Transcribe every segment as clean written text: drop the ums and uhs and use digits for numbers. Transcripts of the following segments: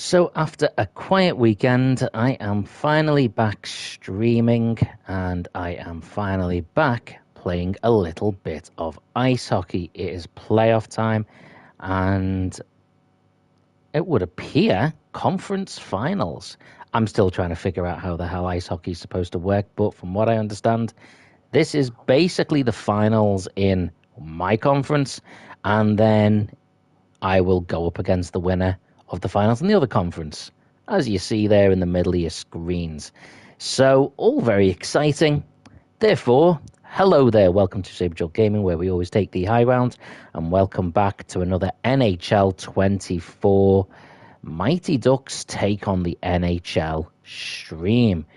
So after a quiet weekend, I am finally back streaming and I am finally back playing a little bit of ice hockey. It is playoff time and it would appear conference finals. I'm still trying to figure out how the hell ice hockey is supposed to work, but from what I understand, this is basically the finals in my conference, and then I will go up against the winner of the finals in the other conference, as you see there in the middle of your screens. So, all very exciting. Therefore, hello there. Welcome to Saberjolt Gaming, where we always take the high round, and welcome back to another NHL24 Mighty Ducks take on the NHL stream.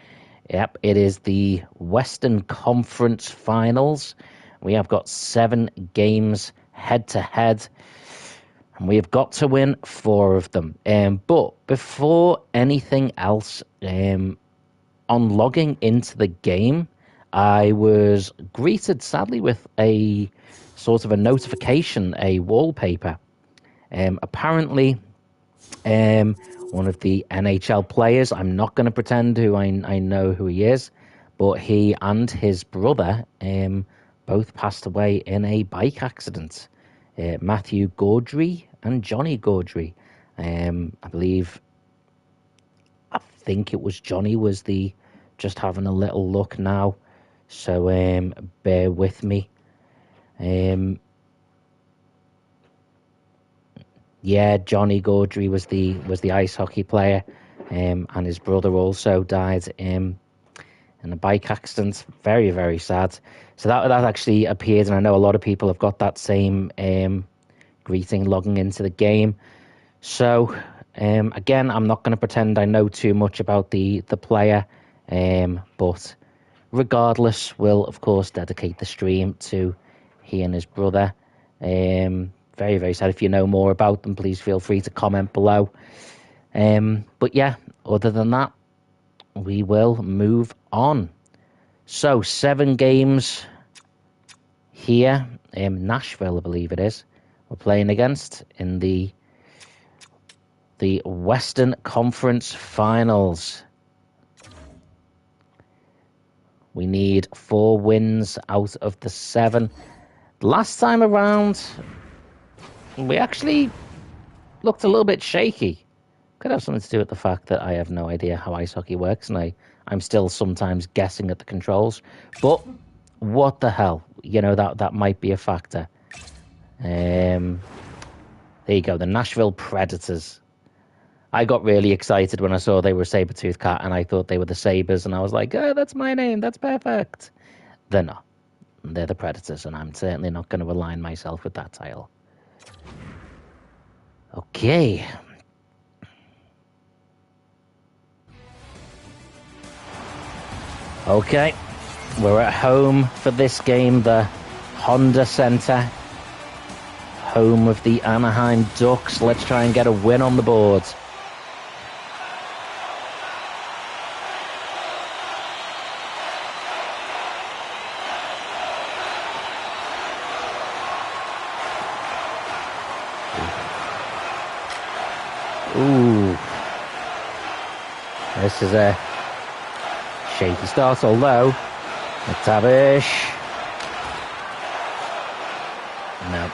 Yep, it is the Western Conference Finals. We have got 7 games head-to-head, and we have got to win 4 of them. But before anything else, on logging into the game, I was greeted, sadly, with a sort of a notification, a wallpaper. Apparently, one of the NHL players, I'm not going to pretend who I know who he is, but he and his brother both passed away in a bike accident. Matthew Gaudry and Johnny Gaudry. I think it was Johnny was just having a little look now, so bear with me. Yeah, Johnny Gaudry was the ice hockey player, and his brother also died in a bike accident. Very, very sad. So that actually appeared, and I know a lot of people have got that same greeting logging into the game. So again, I'm not going to pretend I know too much about the player, but regardless, we'll of course dedicate the stream to he and his brother. Very, very sad. If you know more about them, please feel free to comment below. But yeah, other than that, we will move on. So 7 games here in Nashville, I believe it is, we're playing against in the Western Conference Finals. We need 4 wins out of the 7. Last time around, we actually looked a little bit shaky. Could have something to do with the fact that I have no idea how ice hockey works, and I'm still sometimes guessing at the controls. But what the hell? You know, that might be a factor. There you go, the Nashville Predators. I got really excited when I saw they were Sabertooth Cat, and I thought they were the Sabres, and I was like, oh, that's my name, that's perfect. They're not. They're the Predators, and I'm certainly not going to align myself with that title. Okay. Okay, we're at home for this game, the Honda Center, home of the Anaheim Ducks. Let's try and get a win on the board. Ooh, this is a shaky start, although McTavish. No.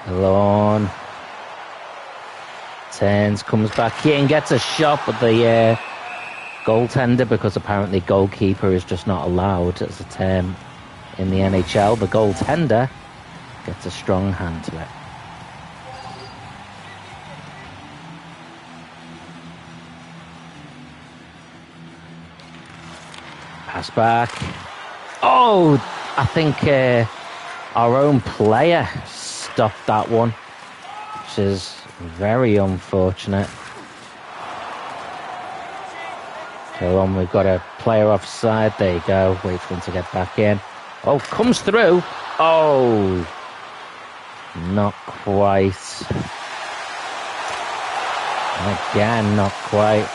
Come on. Turns, comes back in, gets a shot with the goaltender, because apparently goalkeeper is just not allowed as a term in the NHL. The goaltender gets a strong hand to it. Pass back. Oh, I think our own player stopped that one, which is very unfortunate. Go on, we've got a player offside. There you go. Wait for him to get back in. Oh, comes through. Oh, not quite. Again, not quite.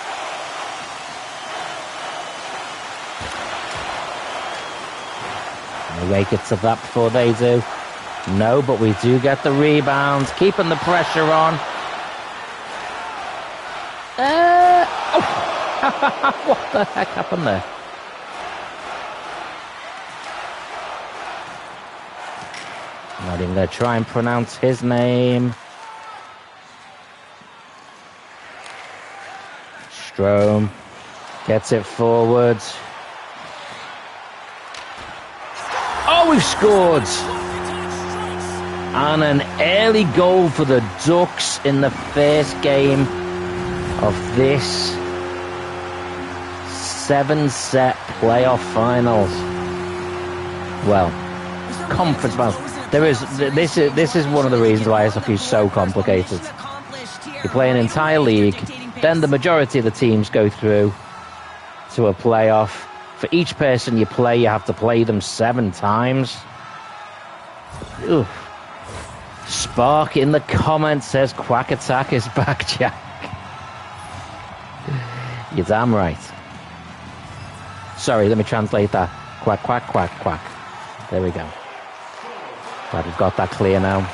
We make it to that before they do. No, but we do get the rebound, keeping the pressure on. What the heck happened there? I'm not even going to try and pronounce his name. Strome gets it forward. Oh, we've scored! And an early goal for the Ducks in the first game of this 7-set playoff finals. Well, conference finals. This is one of the reasons why ice hockey is so complicated. You play an entire league, then the majority of the teams go through to a playoff. For each person you play, you have to play them 7 times. Ugh. Spark in the comments says Quack Attack is back, Jack. You're damn right. Sorry, let me translate that. Quack, quack, quack, quack. There we go. Glad we've got that clear now.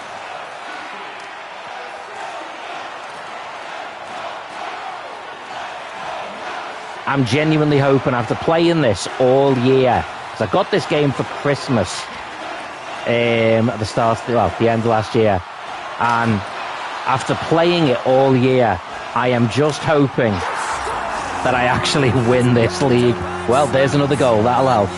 I'm genuinely hoping after playing this all year, because I got this game for Christmas at the start, the end of last year, and after playing it all year, I am just hoping that I actually win this league. Well, there's another goal, that'll help.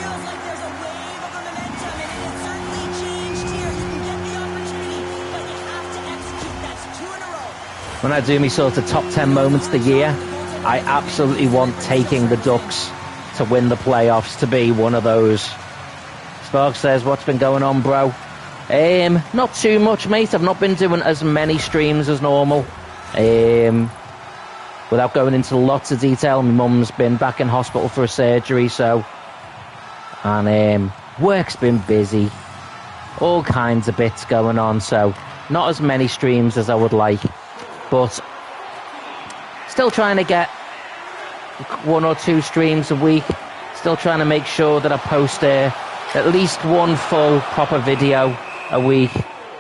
When I do me sort of top 10 moments of the year, I absolutely want taking the Ducks to win the playoffs to be one of those. Spark says, what's been going on, bro? Not too much, mate. I've not been doing as many streams as normal. Without going into lots of detail, my mum's been back in hospital for a surgery, so... And work's been busy. All kinds of bits going on, so not as many streams as I would like. But still trying to get 1 or 2 streams a week. Still trying to make sure that I post at least 1 full proper video a week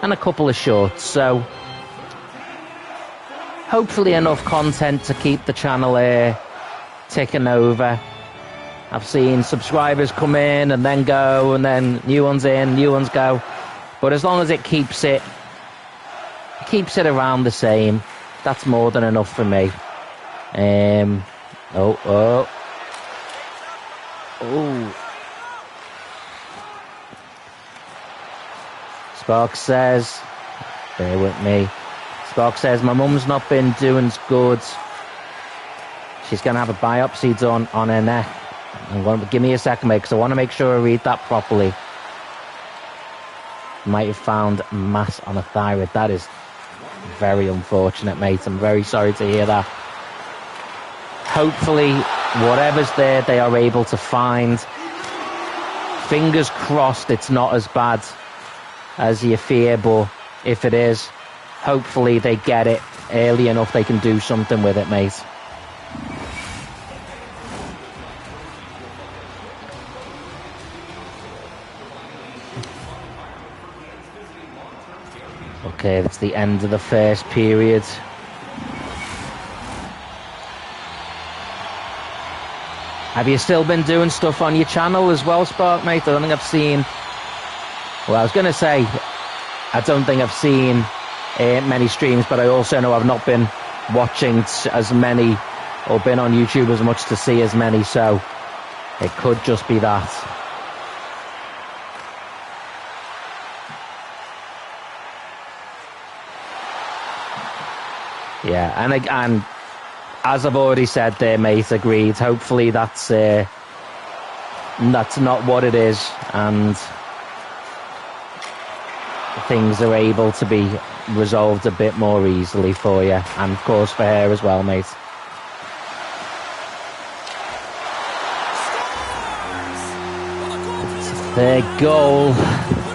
and a couple of shorts. So hopefully enough content to keep the channel ticking over. I've seen subscribers come in and then go, and then new ones in, new ones go. But as long as it keeps it around the same, that's more than enough for me. Oh. Spark says, bear with me. Spark says, my mum's not been doing good. She's going to have a biopsy done on her neck. Give me a second, mate, because I want to make sure I read that properly. Might have found mass on a thyroid. That is very unfortunate, mate. I'm very sorry to hear that. Hopefully, whatever's there, they are able to find. Fingers crossed it's not as bad as you fear, but if it is, hopefully they get it early enough they can do something with it, mate. Okay, that's the end of the first period. Have you still been doing stuff on your channel as well, Spark, mate? I don't think I've seen... Well, I was going to say, I don't think I've seen many streams, but I also know I've not been watching as many or been on YouTube as much to see as many, so it could just be that. Yeah, and as I've already said there, mate, agreed. Hopefully that's not what it is, and things are able to be resolved a bit more easily for you, and of course for her as well, mate. Their goal.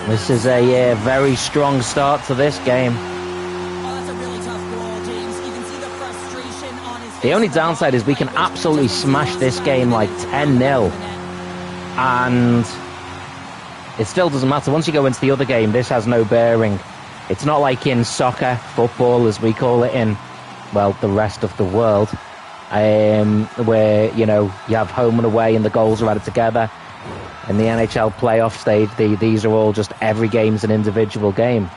This is a very strong start to this game. The only downside is we can absolutely smash this game like 10-0. And it still doesn't matter. Once you go into the other game, this has no bearing. It's not like in soccer, football, as we call it in, well, the rest of the world, where, you know, you have home and away and the goals are added together. In the NHL playoff stage, these are all just every game's an individual game.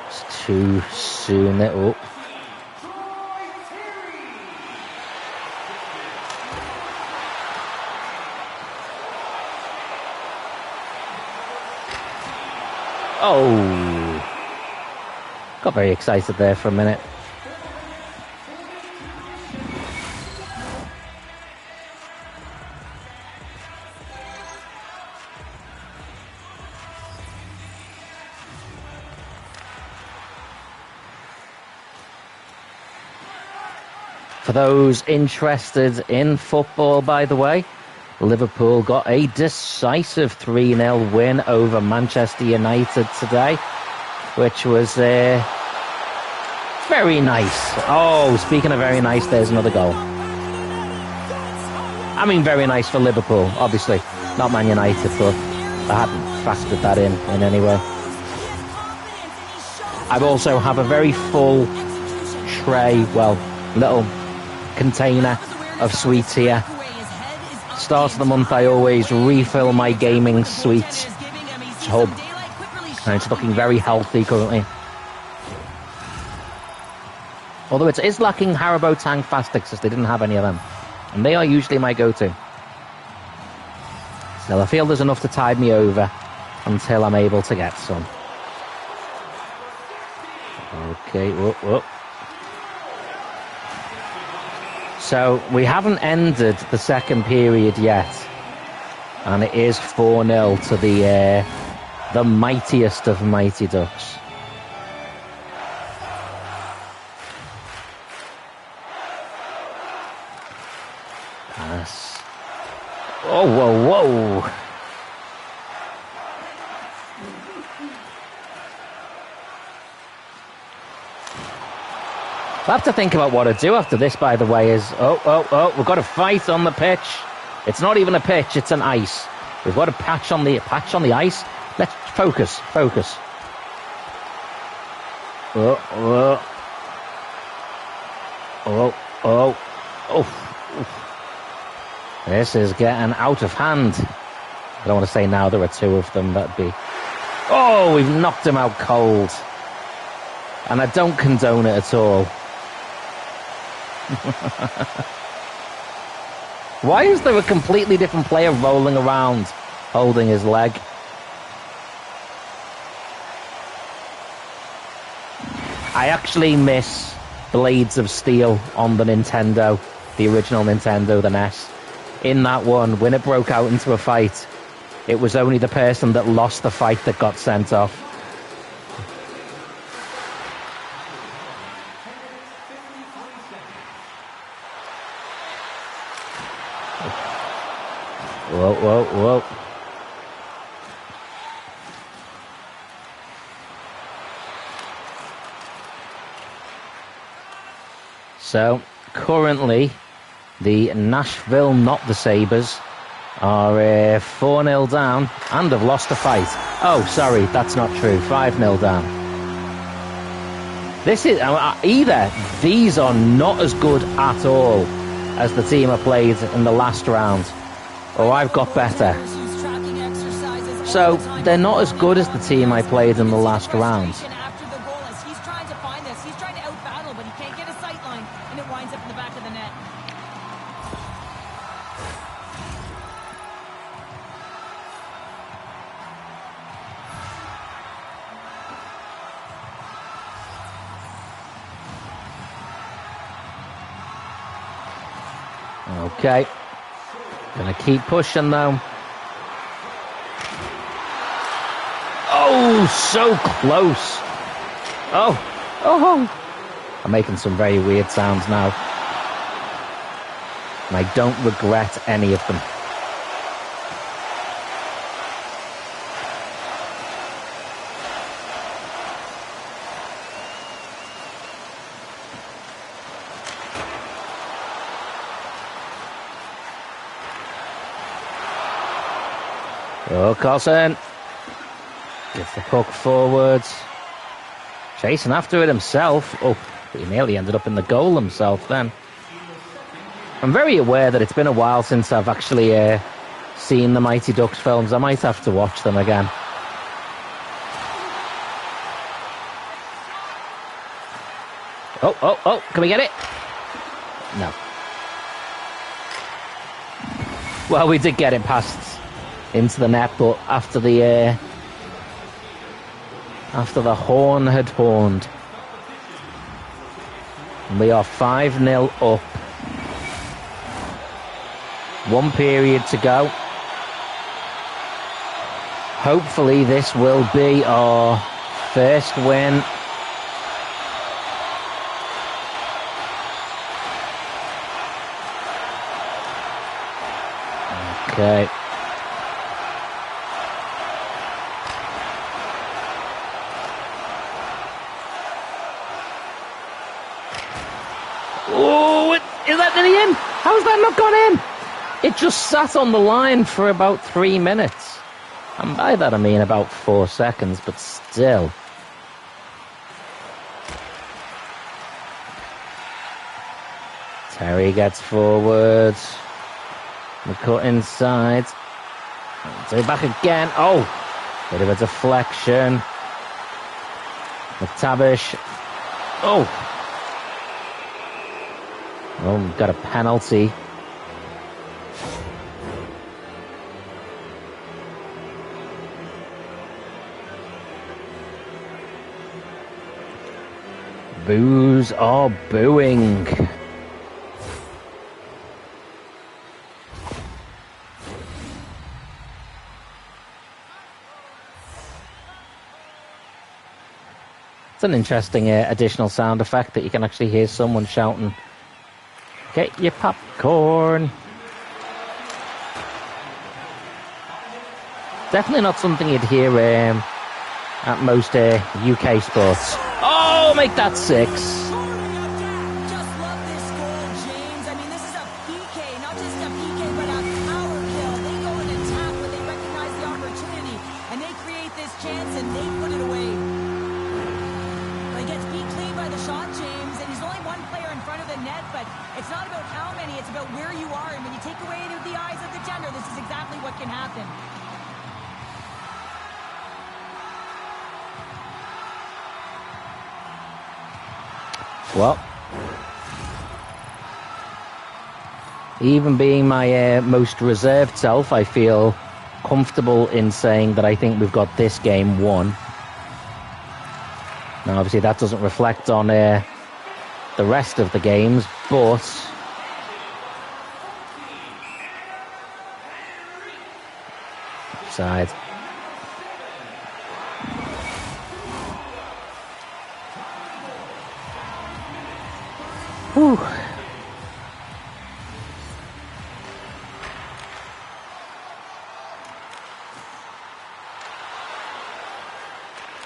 It's too soon. Oh. Oh. Got very excited there for a minute. For those interested in football, by the way, Liverpool got a decisive 3-0 win over Manchester United today, which was very nice. Oh, speaking of very nice, there's another goal. I mean, very nice for Liverpool, obviously. Not Man United, but I hadn't factored that in any way. I also have a very full tray, well, little container of sweets here. Start of the month, I always refill my gaming sweets tub, and it's looking very healthy currently. Although it is lacking Haribo Tang Fastics, as they didn't have any of them, and they are usually my go-to. Still, I feel there's enough to tide me over until I'm able to get some. Okay, whoop, whoop. So we haven't ended the second period yet, and it is 4-0 to the mightiest of Mighty Ducks. Pass. Oh, whoa, whoa. I have to think about what to do after this, by the way, is... Oh, we've got a fight on the pitch. It's not even a pitch, it's an ice. We've got a patch on the ice. Let's focus. Oh. This is getting out of hand. I don't want to say now there are two of them, that'd be... Oh, we've knocked him out cold. And I don't condone it at all. Why is there a completely different player rolling around holding his leg? I actually miss Blades of Steel on the Nintendo, the original Nintendo, the NES. In that one, when it broke out into a fight, it was only the person that lost the fight that got sent off. Whoa. So, currently, the Nashville, not the Sabres, are 4-0 down and have lost a fight. Oh, sorry, that's not true. 5-0 down. This is... either these are not as good at all as the team I played in the last round, or I've got better. So, they're not as good as the team I played in the last round. Okay. Gonna keep pushing though. Oh, so close. Oh. I'm making some very weird sounds now. And I don't regret any of them. Oh, Carlson. Gets the puck forwards. Chasing after it himself. Oh, but he nearly ended up in the goal himself then. I'm very aware that it's been a while since I've actually seen the Mighty Ducks films. I might have to watch them again. Oh, can we get it? No. Well, we did get it past into the net, but after the horn had horned. And we are 5-0 up. 1 period to go. Hopefully this will be our first win. Okay. Oh, is that nearly in? How's that not gone in? It just sat on the line for about 3 minutes. And by that I mean about 4 seconds, but still. Terry gets forward. We cut inside. So back again. Oh, bit of a deflection. McTavish. Oh, we've got a penalty. Boos are booing. It's an interesting additional sound effect that you can actually hear someone shouting, "Get your popcorn." Definitely not something you'd hear at most UK sports. Oh, make that 6. Just love this goal, James. I mean, this is a PK, not just a PK, but a power kill. They go and attack when they recognize the opportunity, and they create this chance, and they put it away. But he gets beat clean by the shot, James, and he's only one player in front of the net, but it's not about how many, it's about where you are, and when you take away the eyes of the defender, this is exactly what can happen. Well, even being my most reserved self, I feel comfortable in saying that I think we've got this game won. Now, obviously, that doesn't reflect on the rest of the games, but side. Whew.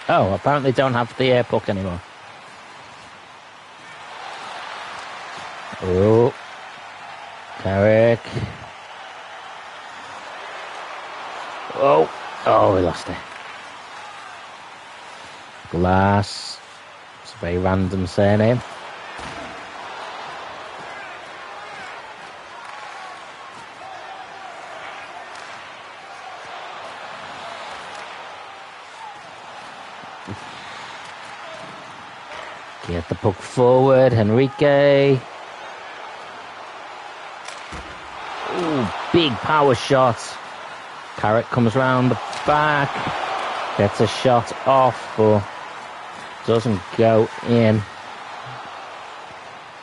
Oh, apparently don't have the puck anymore. Oh, Carrick. Oh, we lost it. Glass. It's a very random surname. Get the puck forward, Henrique. Ooh, big power shot. Carrot comes round the back. Gets a shot off, but doesn't go in.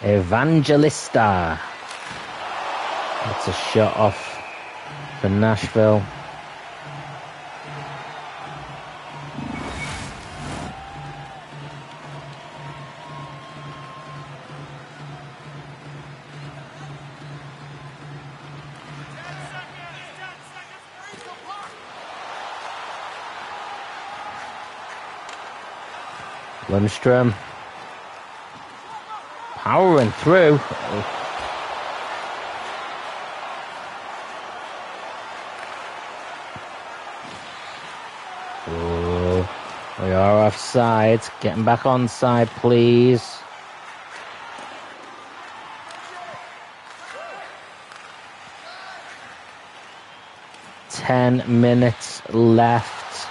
Evangelista. Gets a shot off for Nashville. Lundstrom powering through. are offside. Getting back onside, please. "10 minutes left.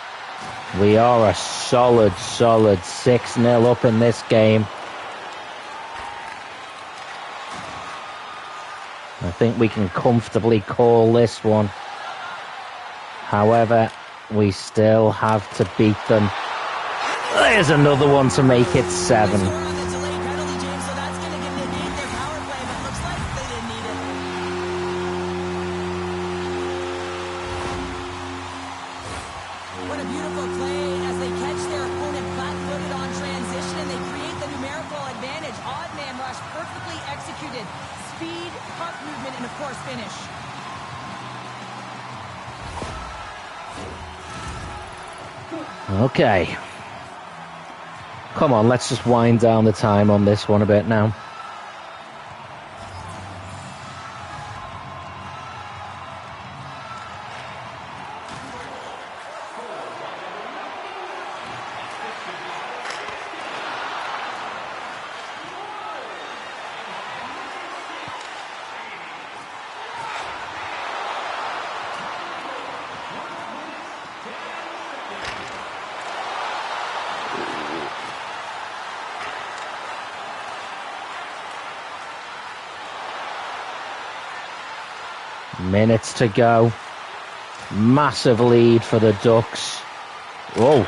We are a solid 6-0 up in this game. I think we can comfortably call this one. However, we still have to beat them. There's another one to make it 7. What a beautiful play as they catch their opponent flat-footed on transition and they create the numerical advantage. Odd man rush, perfectly executed. Speed, puck movement, and of course finish. Okay. Come on, let's just wind down the time on this one a bit now. Minutes to go. Massive lead for the Ducks. Oh,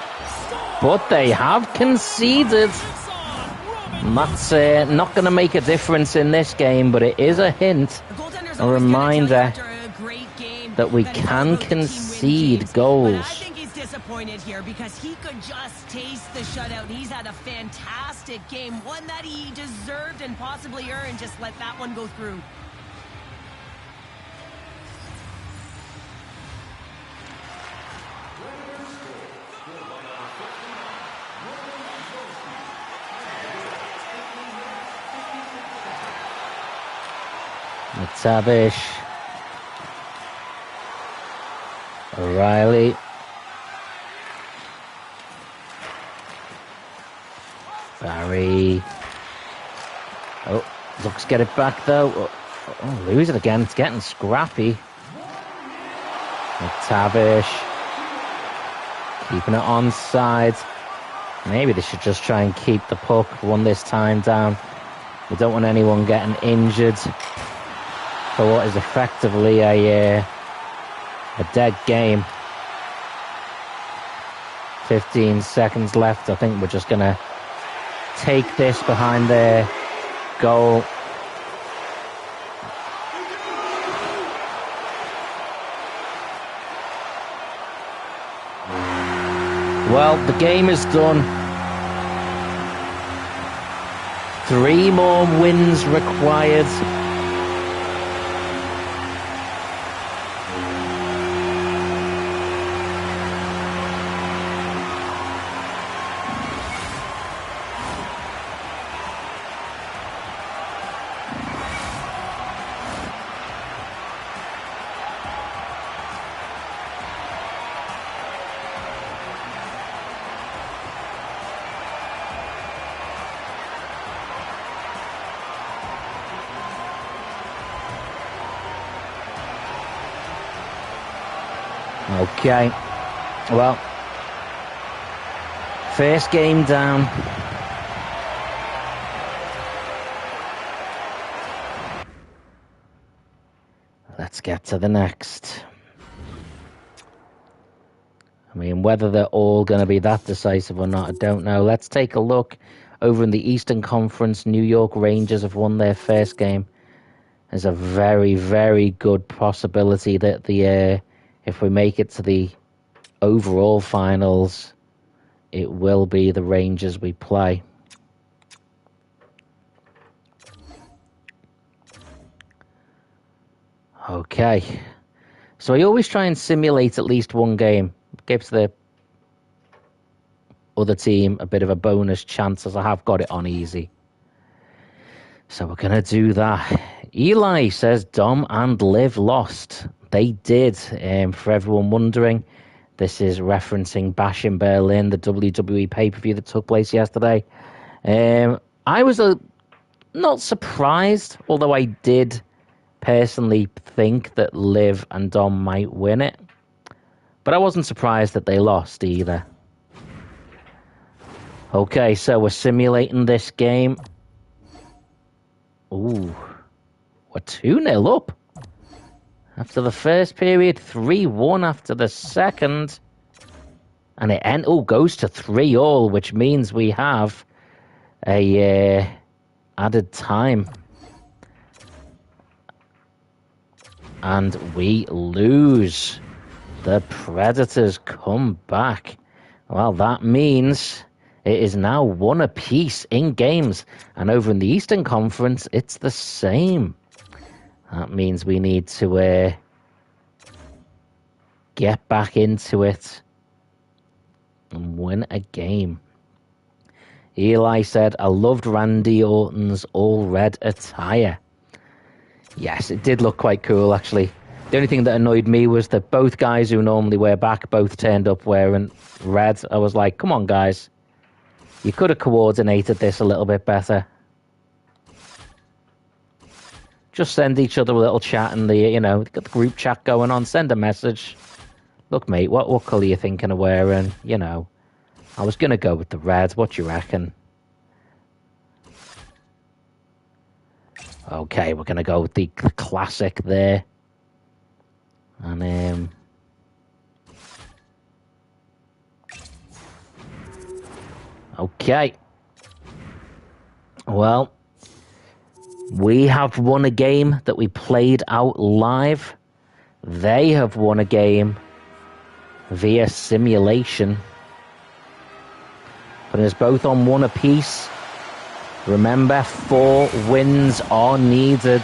but they have conceded. And that's not going to make a difference in this game, but it is a hint, a reminder that we can concede goals. I think he's disappointed here because he could just taste the shutout. He's had a fantastic game, one that he deserved and possibly earned. Just let that one go through. McTavish, O'Reilly, Barry. Oh, Ducks get it back though. Oh, lose it again. It's getting scrappy. McTavish keeping it onside. Maybe they should just try and keep the puck one this time down. We don't want anyone getting injured for what is effectively a dead game. 15 seconds left. I think we're just going to take this behind their goal. Well, the game is done. 3 more wins required. Okay, well, first game down. Let's get to the next. I mean, whether they're all going to be that decisive or not, I don't know. Let's take a look over in the Eastern Conference. New York Rangers have won their first game. There's a very, very good possibility that if we make it to the overall finals, it will be the Rangers we play. Okay. So I always try and simulate at least one game. Gives the other team a bit of a bonus chance, as I have got it on easy. So we're going to do that. Eli says Dom and Liv lost. They did. For everyone wondering, This is referencing Bash in Berlin, the WWE pay-per-view that took place yesterday. I was not surprised, although I did personally think that Liv and Dom might win it. But I wasn't surprised that they lost either. Okay, so we're simulating this game. Ooh, we're 2-0 up. After the first period, 3-1 after the second. And it goes to 3-3, which means we have a added time. And we lose. The Predators come back. Well, that means it is now 1 apiece in games. And over in the Eastern Conference, it's the same. That means we need to get back into it and win a game. Eli said, I loved Randy Orton's all-red attire. Yes, it did look quite cool, actually. The only thing that annoyed me was that both guys who normally wear black both turned up wearing red. I was like, come on, guys. You could have coordinated this a little bit better. Just send each other a little chat and got the group chat going on. Send a message. Look, mate, what colour you thinking of wearing? I was going to go with the red. What do you reckon? Okay, we're going to go with the classic there. And, okay. Well, we have won a game that we played out live. They have won a game via simulation. Putting us both on 1 apiece. Remember, 4 wins are needed.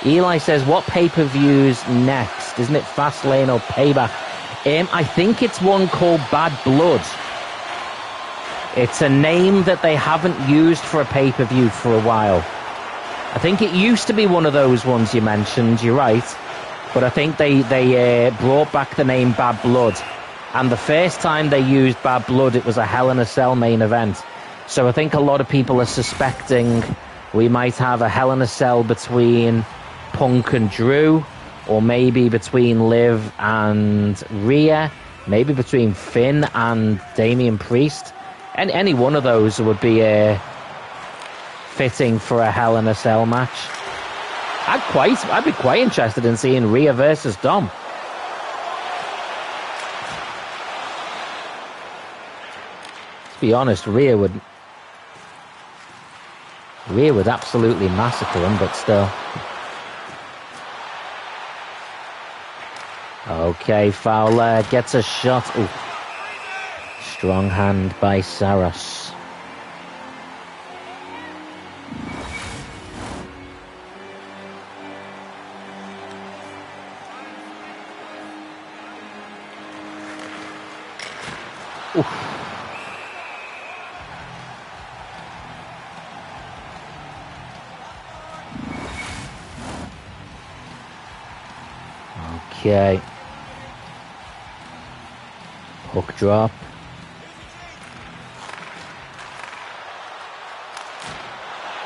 Eli says, what pay-per-view's next? Isn't it Fastlane or Payback? I think it's one called Bad Blood. It's a name that they haven't used for a pay-per-view for a while. I think it used to be one of those ones you mentioned, you're right. But I think they brought back the name Bad Blood. And the first time they used Bad Blood, it was a Hell in a Cell main event. So I think a lot of people are suspecting we might have a Hell in a Cell between Punk and Drew, or maybe between Liv and Rhea, maybe between Finn and Damian Priest. And any one of those would be fitting for a Hell in a Cell match. I'd be quite interested in seeing Rhea versus Dom. To be honest, Rhea would absolutely massacre him, but still. Okay, Fowler gets a shot. Ooh. Strong hand by Saros. Oof. Okay. Hook drop.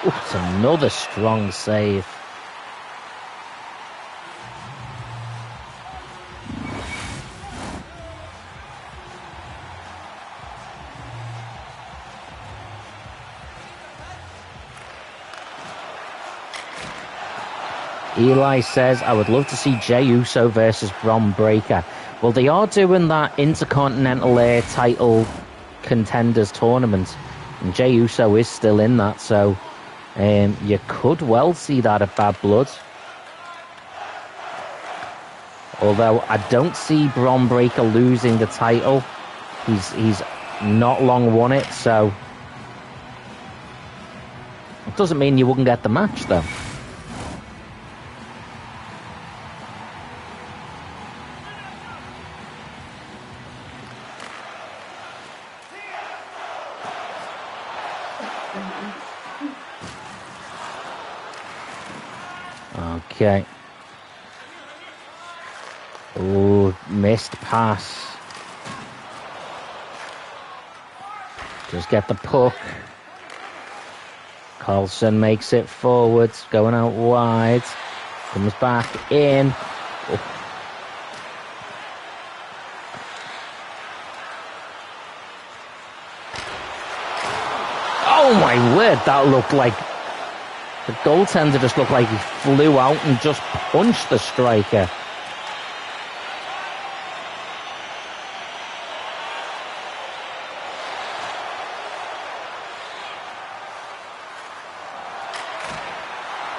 Ooh, it's another strong save. Eli says, I would love to see Jey Uso versus Bron Breakker. Well, they are doing that Intercontinental title contenders tournament. And Jey Uso is still in that, so you could well see that at Bad Blood. Although I don't see Bron Breakker losing the title. He's not long won it, so it doesn't mean you wouldn't get the match, though. Okay. Oh, Missed pass. Just get the puck. Carlson makes it forwards, going out wide. Comes back in. Oh my word, that looked like... The goaltender just looked like he flew out and just punched the striker.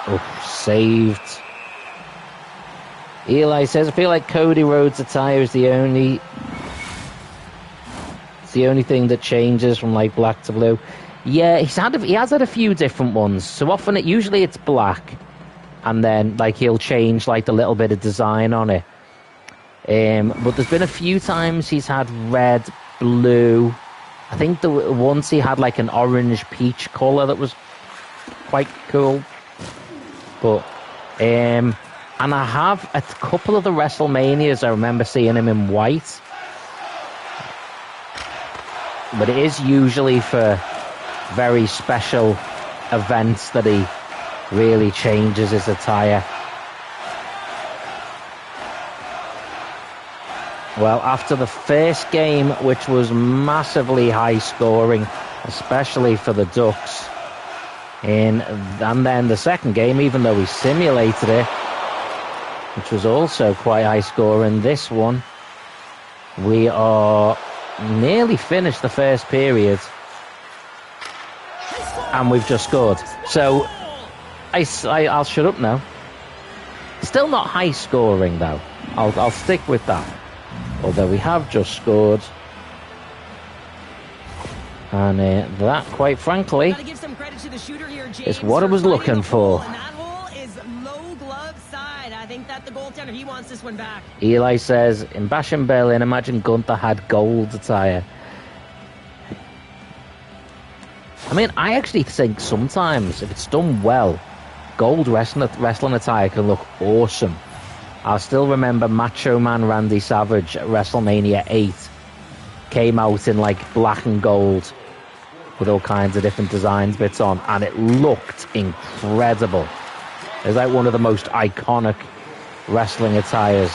Oh, saved. Eli says, I feel like Cody Rhodes' attire is the only thing that changes from like black to blue. Yeah, he has had a few different ones. So often usually it's black, and then like he'll change like the little bit of design on it. But there's been a few times he's had red, blue. I think once he had like an orange peach colour that was quite cool. But and I have a couple of the WrestleManias, I remember seeing him in white. But it is usually for very special events that he really changes his attire. Well, after the first game, which was massively high scoring, especially for the Ducks, and then the second game, even though we simulated it, which was also quite high scoring, this one, we are nearly finished the first period, and we've just scored. So I'll shut up now. Still not high scoring though. I'll stick with that. Although we have just scored, and that, quite frankly, is what I was looking for. And that hole is low glove side. I think that the goaltender, he wants this one back. Eli says, in Bash in Berlin, imagine Gunther had gold attire. I mean, I actually think sometimes, if it's done well, gold wrestling attire can look awesome. I still remember Macho Man Randy Savage at WrestleMania 8 came out in like black and gold with all kinds of different designs bits on, and it looked incredible. It's like one of the most iconic wrestling attires.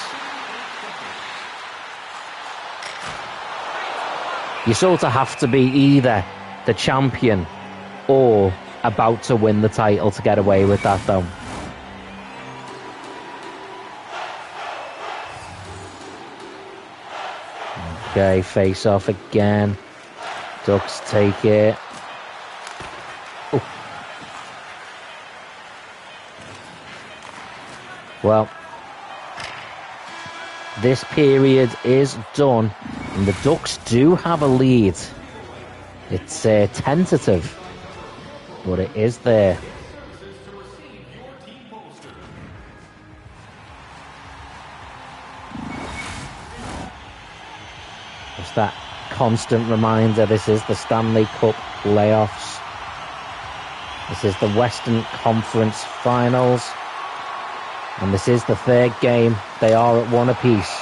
You sort of have to be either the champion or about to win the title to get away with that, though. Okay, face off again. Ducks take it. Ooh. Well, this period is done, and the Ducks do have a lead. It's tentative, but it is there. Just that constant reminder, this is the Stanley Cup playoffs. This is the Western Conference Finals. And this is the third game. They are at one apiece.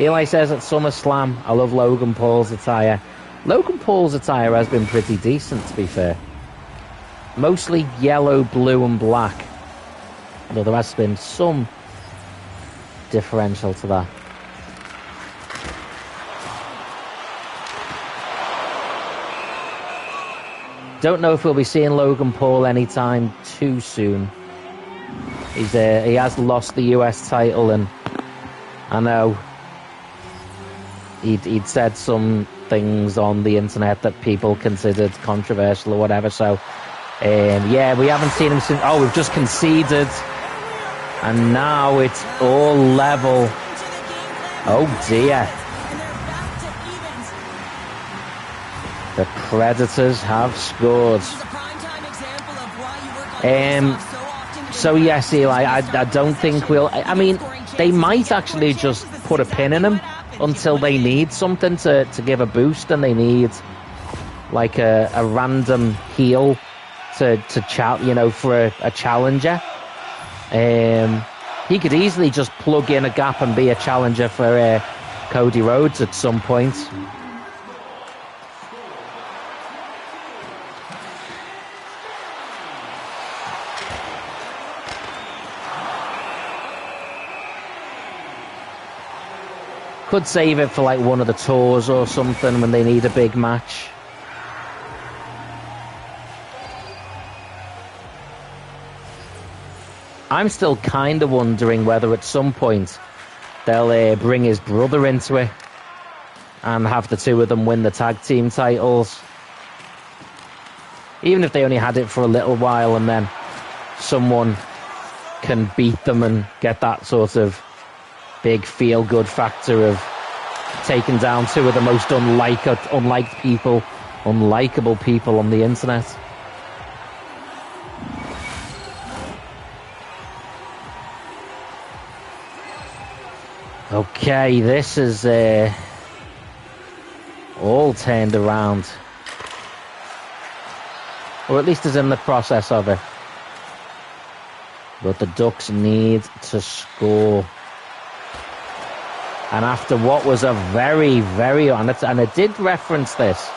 Eli says at SummerSlam, I love Logan Paul's attire. Logan Paul's attire has been pretty decent, to be fair. Mostly yellow, blue and black. Although there has been some differential to that. Don't know if we'll be seeing Logan Paul anytime too soon. He has lost the US title, and I know he'd said some things on the internet that people considered controversial or whatever. So, yeah, we haven't seen him since. Oh, we've just conceded, and now it's all level. Oh dear. The Predators have scored. So yes, Eli, I don't think we'll... I mean, they might actually just put a pin in him until they need something to give a boost, and they need like a random heel to for a challenger. He could easily just plug in a gap and be a challenger for Cody Rhodes at some point. Could save it for like one of the tours or something when they need a big match. I'm still kind of wondering whether at some point they'll bring his brother into it and have the two of them win the tag team titles. Even if they only had it for a little while and then someone can beat them and get that sort of big feel-good factor of taking down two of the most unlikable people on the internet. Okay, this is all turned around. Or at least is in the process of it. But the Ducks need to score. And after what was a very, and it did reference this,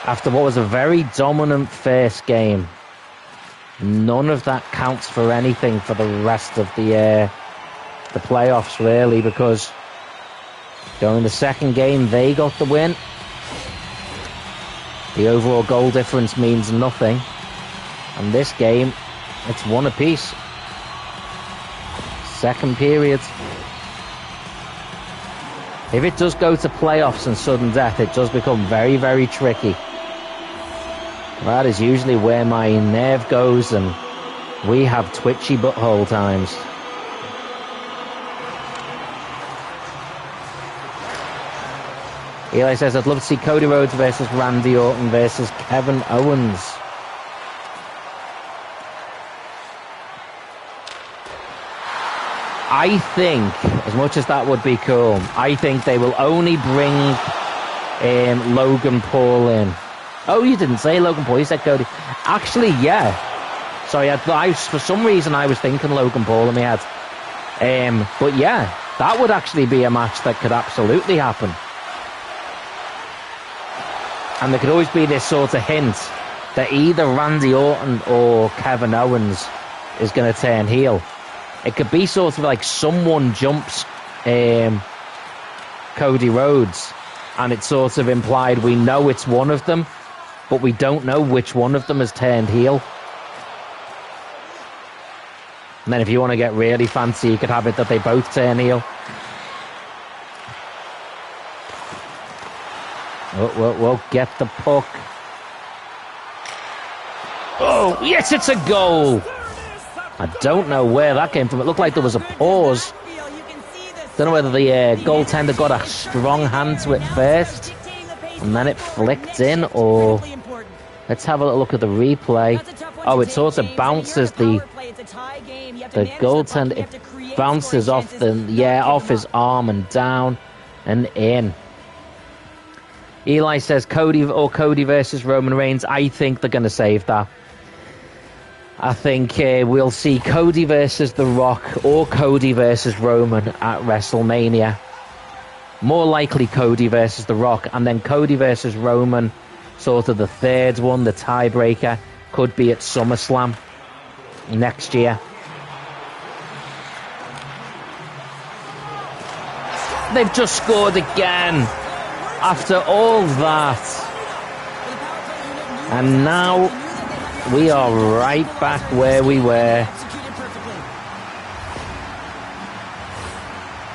after what was a very dominant first game, none of that counts for anything for the rest of the playoffs, really, because during the second game they got the win. The overall goal difference means nothing, and this game it's one apiece. Second period. If it does go to playoffs and sudden death, it does become very, very tricky. That is usually where my nerve goes, and we have twitchy butthole times. Eli says, I'd love to see Cody Rhodes versus Randy Orton versus Kevin Owens. I think, as much as that would be cool, I think they will only bring Logan Paul in. Oh, you didn't say Logan Paul, you said Cody. Actually, yeah. Sorry, for some reason I was thinking Logan Paul in my head. But yeah, that would actually be a match that could absolutely happen. And there could always be this sort of hint that either Randy Orton or Kevin Owens is going to turn heel. It could be sort of like someone jumps Cody Rhodes, and it's sort of implied we know it's one of them, but we don't know which one of them has turned heel. And then if you want to get really fancy, you could have it that they both turn heel. Whoa, get the puck. Oh, yes, it's a goal. I don't know where that came from. It looked like there was a pause. Don't know whether the goaltender got a strong hand to it first and then it flicked in, or let's have a look at the replay. Oh, it sort of bounces the goaltender. It bounces off off his arm and down and in. Eli says Cody versus Roman Reigns. I think they're going to save that. I think we'll see Cody versus The Rock or Cody versus Roman at WrestleMania. More likely Cody versus The Rock, and then Cody versus Roman, sort of the third one, the tiebreaker, could be at SummerSlam next year. They've just scored again after all that. And now we are right back where we were.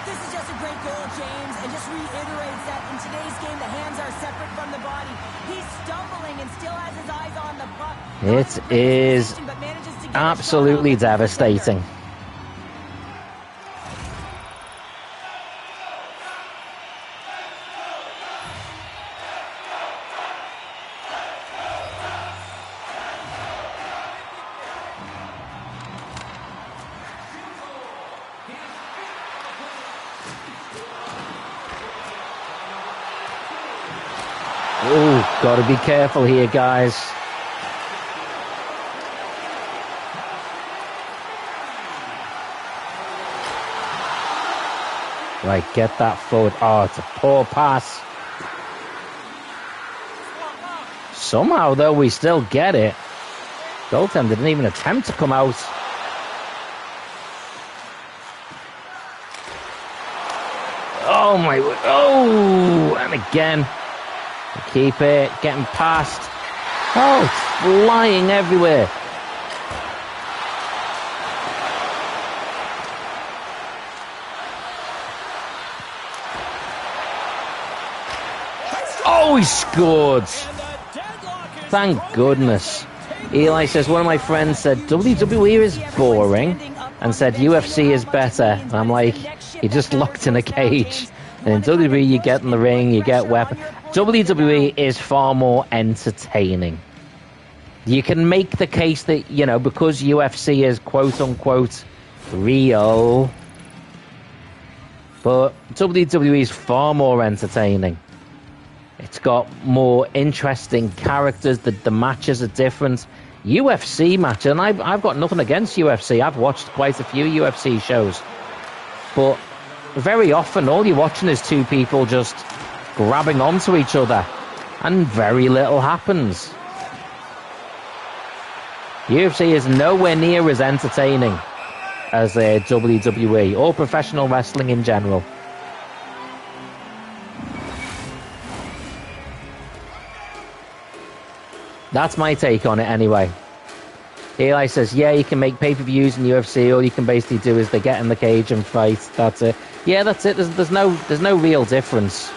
This is just a great goal, James, and just reiterates that in today's game, the hands are separate from the body. He's stumbling and still has his eyes on the puck. It is absolutely devastating. Oh, got to be careful here, guys. Right, get that forward. Oh, it's a poor pass. Somehow, though, we still get it. Goaltender didn't even attempt to come out. Oh, my... Oh! And again. Keep it. Getting past. Oh, it's flying everywhere. Oh, he scored. Thank goodness. Eli says, one of my friends said, WWE is boring and said UFC is better. And I'm like, you're just locked in a cage. And in WWE, you get in the ring, you get weapons. WWE is far more entertaining. You can make the case that, you know, because UFC is quote-unquote real, but WWE is far more entertaining. It's got more interesting characters. The matches are different. UFC matches, and I've got nothing against UFC. I've watched quite a few UFC shows. But very often, all you're watching is two people just grabbing onto each other. And very little happens. UFC is nowhere near as entertaining as WWE, or professional wrestling in general. That's my take on it anyway. Eli says, yeah, you can make pay-per-views in UFC. All you can basically do is they get in the cage and fight. That's it. Yeah, that's it. There's no real difference.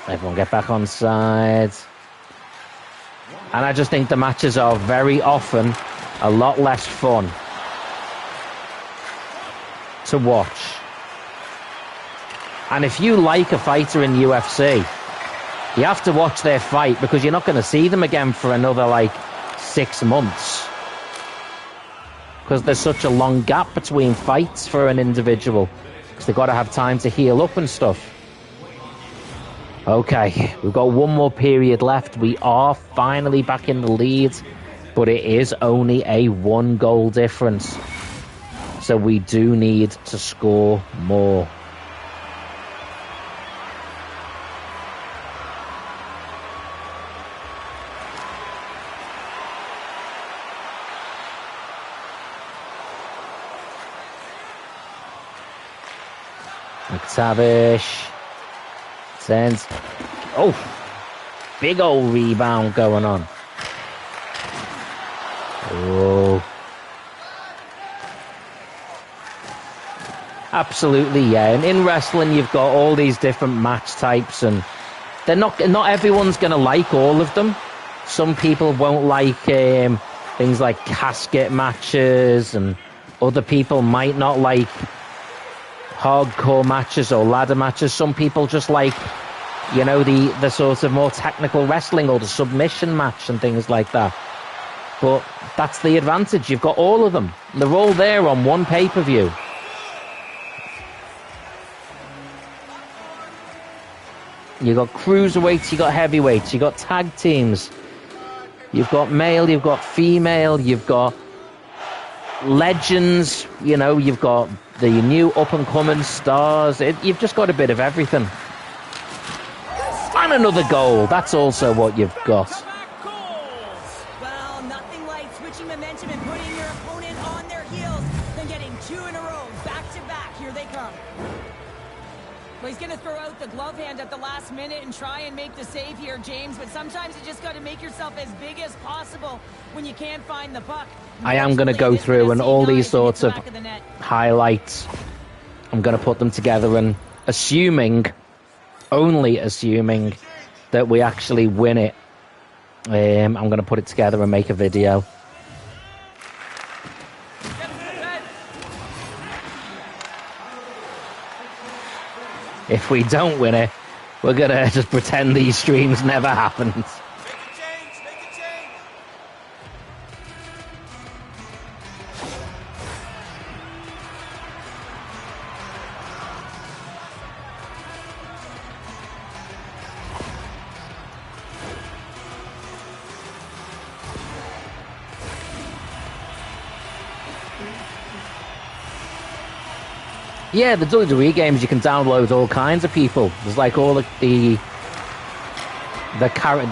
Everyone get back on side. And I just think the matches are very often a lot less fun to watch. And if you like a fighter in UFC, you have to watch their fight because you're not going to see them again for another, 6 months. Because there's such a long gap between fights for an individual. Because they've got to have time to heal up and stuff. Okay, we've got one more period left. We are finally back in the lead. But it is only a 1-goal difference. So we do need to score more. McTavish sends. Oh, big old rebound going on. Oh, absolutely, yeah. And in wrestling, you've got all these different match types, and they're not everyone's going to like all of them. Some people won't like things like casket matches, and other people might not like hardcore matches or ladder matches. Some people just like, the sort of more technical wrestling or the submission match and things like that. But that's the advantage. You've got all of them. They're all there on one pay-per-view. You've got cruiserweights, you've got heavyweights, you've got tag teams. You've got male, you've got female, you've got legends, you've got the new up-and-coming stars. You've just got a bit of everything. And another goal. That's also what you've got. Well, nothing like switching momentum and putting your opponent on their heels than getting 2 in a row, back to back. Here they come. Well, he's going to throw out the glove hand at the last minute and try and make the save here, James. But sometimes you just got to make yourself as big as possible when you can't find the puck. I am going to go through and all these sorts of highlights. I'm going to put them together and only assuming that we actually win it. I'm going to put it together and make a video. If we don't win it, we're going to just pretend these streams never happened. Yeah, the WWE games, you can download all kinds of people. There's like all the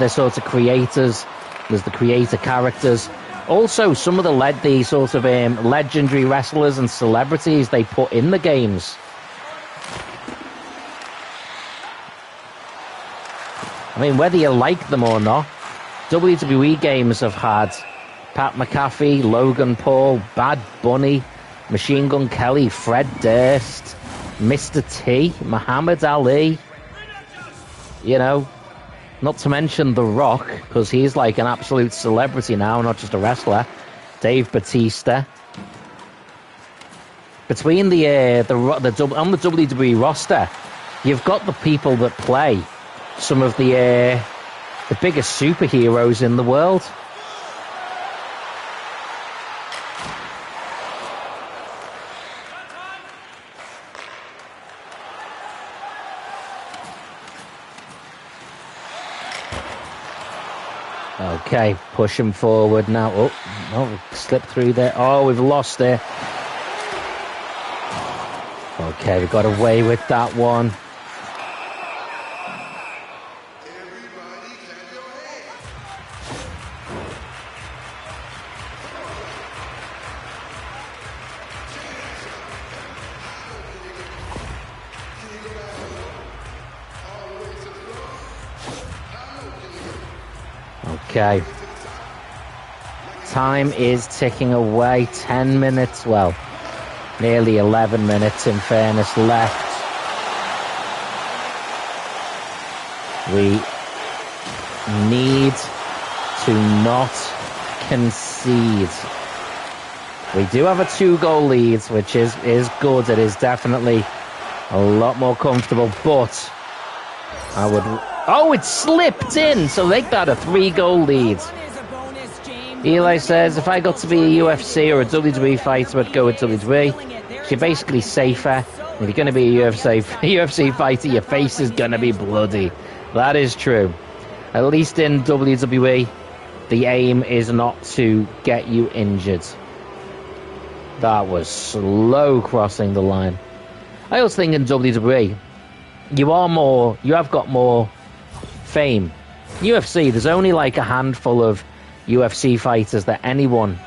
sorts of creators. There's the creator characters. Also, some of the sort of legendary wrestlers and celebrities they put in the games. I mean, whether you like them or not, WWE games have had Pat McAfee, Logan Paul, Bad Bunny, Machine Gun Kelly, Fred Durst, Mr. T, Muhammad Ali, you know, not to mention The Rock, because he's like an absolute celebrity now, not just a wrestler, Dave Bautista. Between on the WWE roster, you've got the people that play some of the biggest superheroes in the world. Okay, pushing forward now. Oh, slipped through there. Oh, we've lost it. Okay, we got away with that one. Okay. Time is ticking away. 10 minutes, well, nearly 11 minutes in fairness left. We need to not concede. We do have a 2-goal lead, which is good. It is definitely a lot more comfortable, but I would... Oh, it slipped in, so they got a 3-goal lead. Eli says, if I got to be a UFC or a WWE fighter, I'd go with WWE. You're basically safer. If you're going to be a UFC fighter, your face is going to be bloody. That is true. At least in WWE, the aim is not to get you injured. That was slow crossing the line. I also think in WWE, you have got more fame. UFC, there's only like a handful of UFC fighters that anyone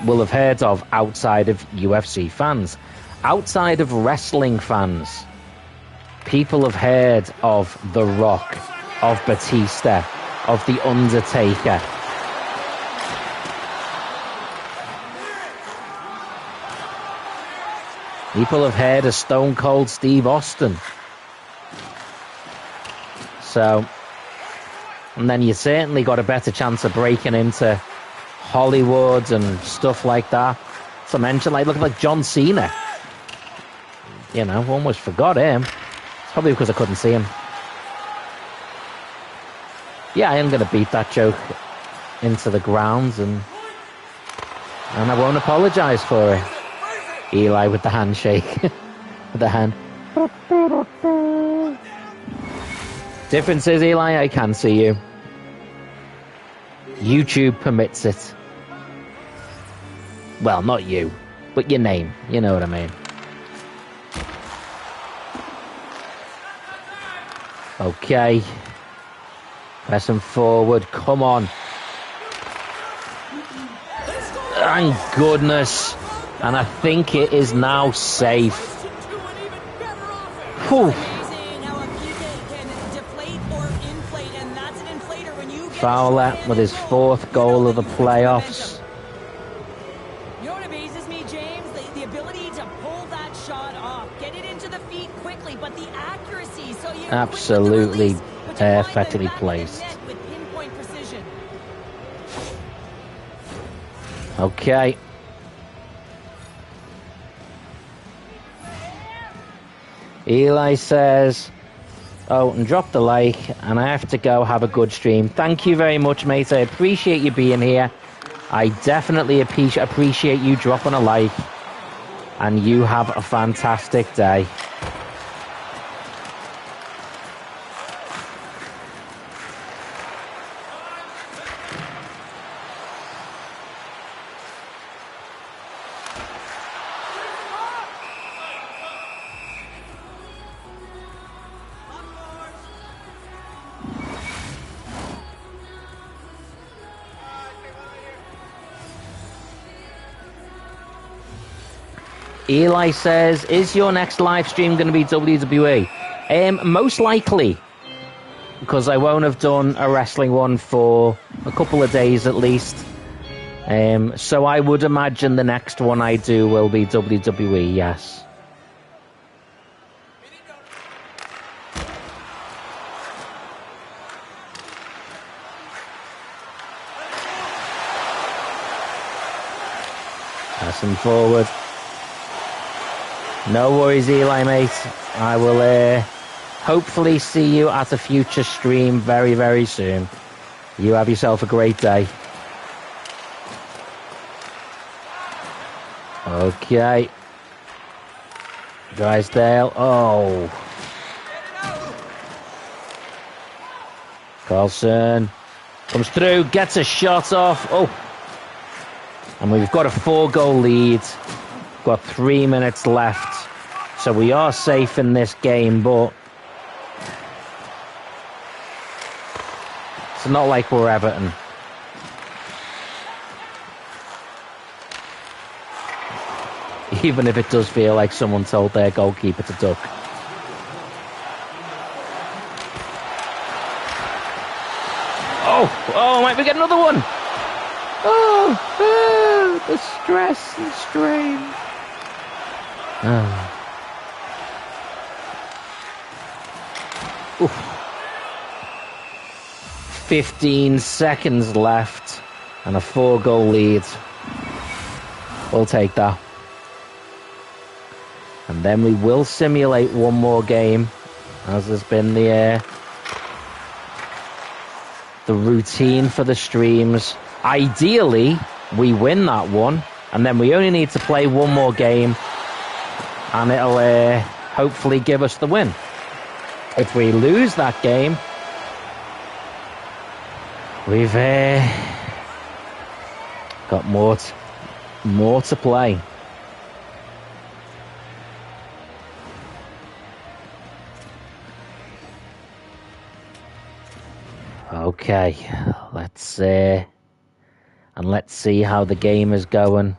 will have heard of outside of UFC fans. Outside of wrestling fans, people have heard of The Rock, of Batista, of The Undertaker. People have heard of Stone Cold Steve Austin. So, and then you certainly got a better chance of breaking into Hollywood and stuff like that. To mention, look like John Cena. You know, almost forgot him. It's probably because I couldn't see him. Yeah, I am going to beat that joke into the ground, and I won't apologise for it. Eli with the handshake. With the hand. Difference is, Eli, I can see you. YouTube permits it. Well, not you, but your name. You know what I mean. Okay. Pressing forward. Come on. Thank goodness. And I think it is now safe. Whew. Fowler with his 4th goal of the playoffs. You know what amazes me, James? The ability to pull that shot off, get it into the feet quickly, but the accuracy. So you absolutely perfectly placed. With pinpoint precision. Okay. Eli says, oh, and drop the like, and I have to go. Have a good stream. Thank you very much, mate. I appreciate you being here. I definitely appreciate you dropping a like, and you have a fantastic day. Eli says, is your next live stream going to be WWE? Most likely, because I won't have done a wrestling one for a couple of days at least. So I would imagine the next one I do will be WWE, yes. Passing forward. No worries, Eli, mate. I will hopefully see you at a future stream very, very soon. You have yourself a great day. Okay. Drysdale. Oh. Carlson comes through, gets a shot off. Oh. And we've got a 4-goal lead. Got 3 minutes left. So we are safe in this game, but it's not like we're Everton. Even if it does feel like someone told their goalkeeper to duck. Oh, might we get another one? Oh, the stress and strain. Oh. Oof. 15 seconds left and a 4-goal lead. We'll take that. And then we will simulate one more game, as has been the routine for the streams. Ideally, we win that one, and then we only need to play one more game, and it'll hopefully give us the win. If we lose that game, we've got more to play. Okay, let's see how the game is going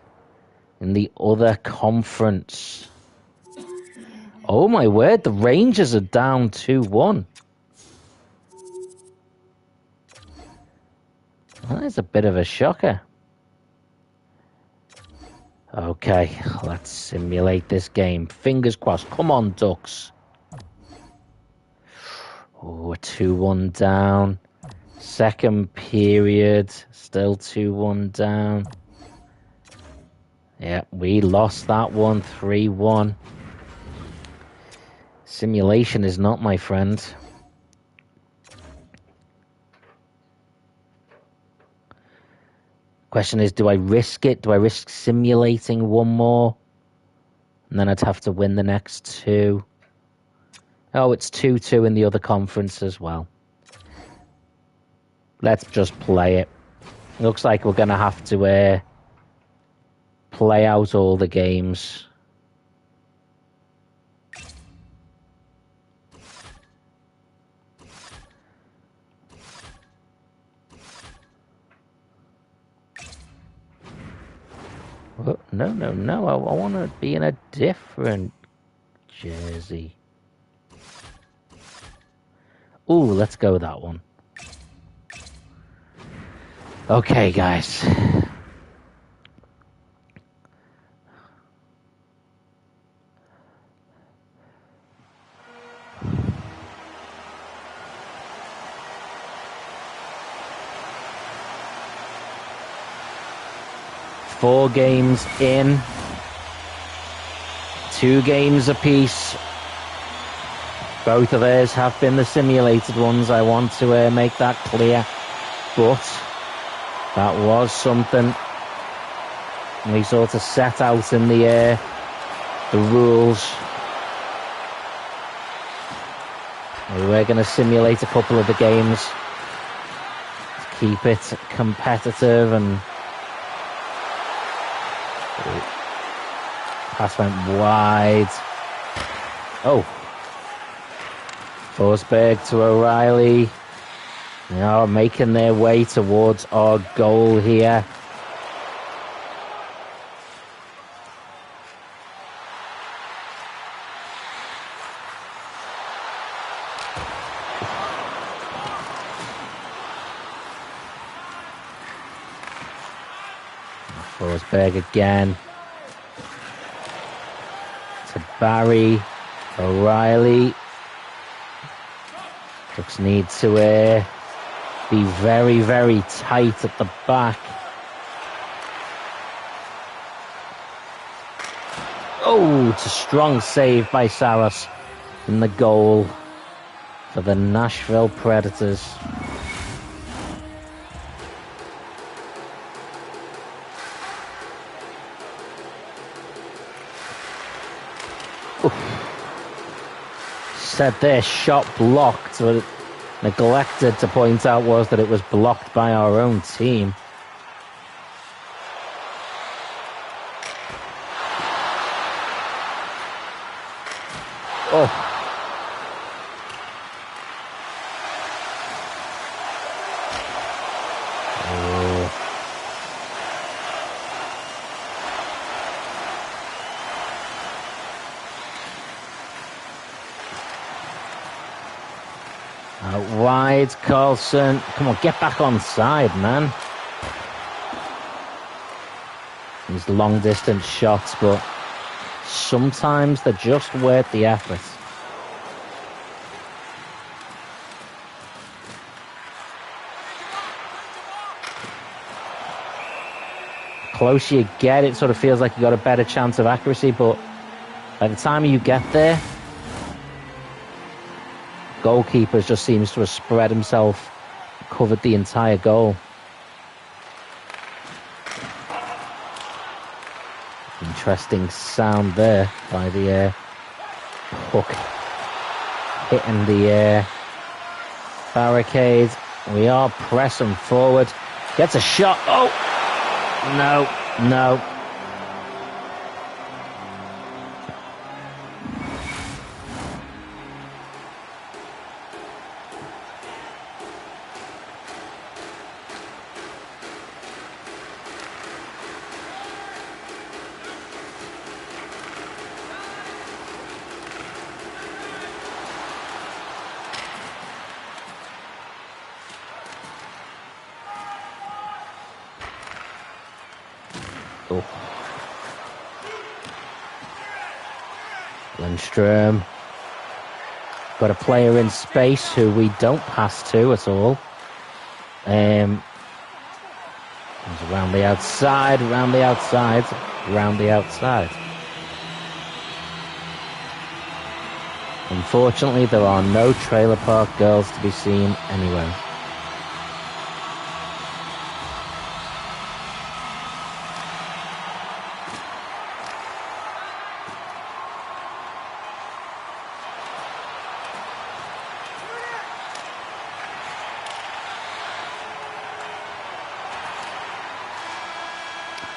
in the other conference. Oh my word, the Rangers are down 2-1. That is a bit of a shocker. Okay, let's simulate this game. Fingers crossed. Come on, Ducks. Oh, 2-1 down. Second period, still 2-1 down. Yeah, we lost that one, 3-1. Simulation is not my friend. Question is, do I risk it? Do I risk simulating one more? And then I'd have to win the next two. Oh, it's 2-2 in the other conference as well. Let's just play it. Looks like we're going to have to play out all the games. Oh, no. I want to be in a different jersey. Ooh, let's go with that one. Okay, guys. Four games in. 2 games apiece. Both of theirs have been the simulated ones. I want to make that clear. But that was something we sort of set out in the rules. We were going to simulate a couple of the games to keep it competitive, and pass went wide. Oh. Forsberg to O'Reilly. Now making their way towards our goal here. Forsberg again. To Barry. O'Reilly. Ducks need to be very, very tight at the back. Oh, it's a strong save by Saros in the goal for the Nashville Predators. Said their shot blocked, but neglected to point out was that it was blocked by our own team. Oh. Out wide, Carlson. Come on, get back on side, man. These long distance shots, but sometimes they're just worth the effort. The closer you get, it sort of feels like you got a better chance of accuracy, but by the time you get there, goalkeeper just seems to have spread himself, covered the entire goal. Interesting sound there by the puck hitting the barricade. We are pressing forward. Gets a shot. Oh! No. Lindstrom. Got a player in space who we don't pass to at all. Around the outside. Unfortunately, there are no trailer park girls to be seen anywhere.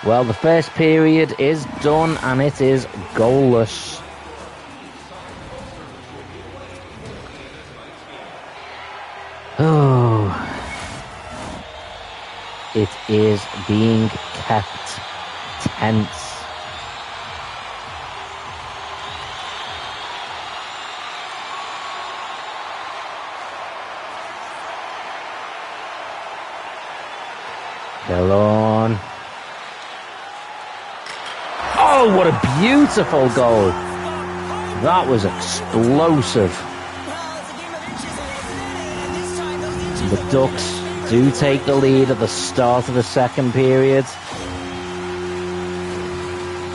Well, the first period is done and it is goalless. Oh, it is being kept tense. Delon. Oh, what a beautiful goal. That was explosive. The Ducks do take the lead at the start of the second period. I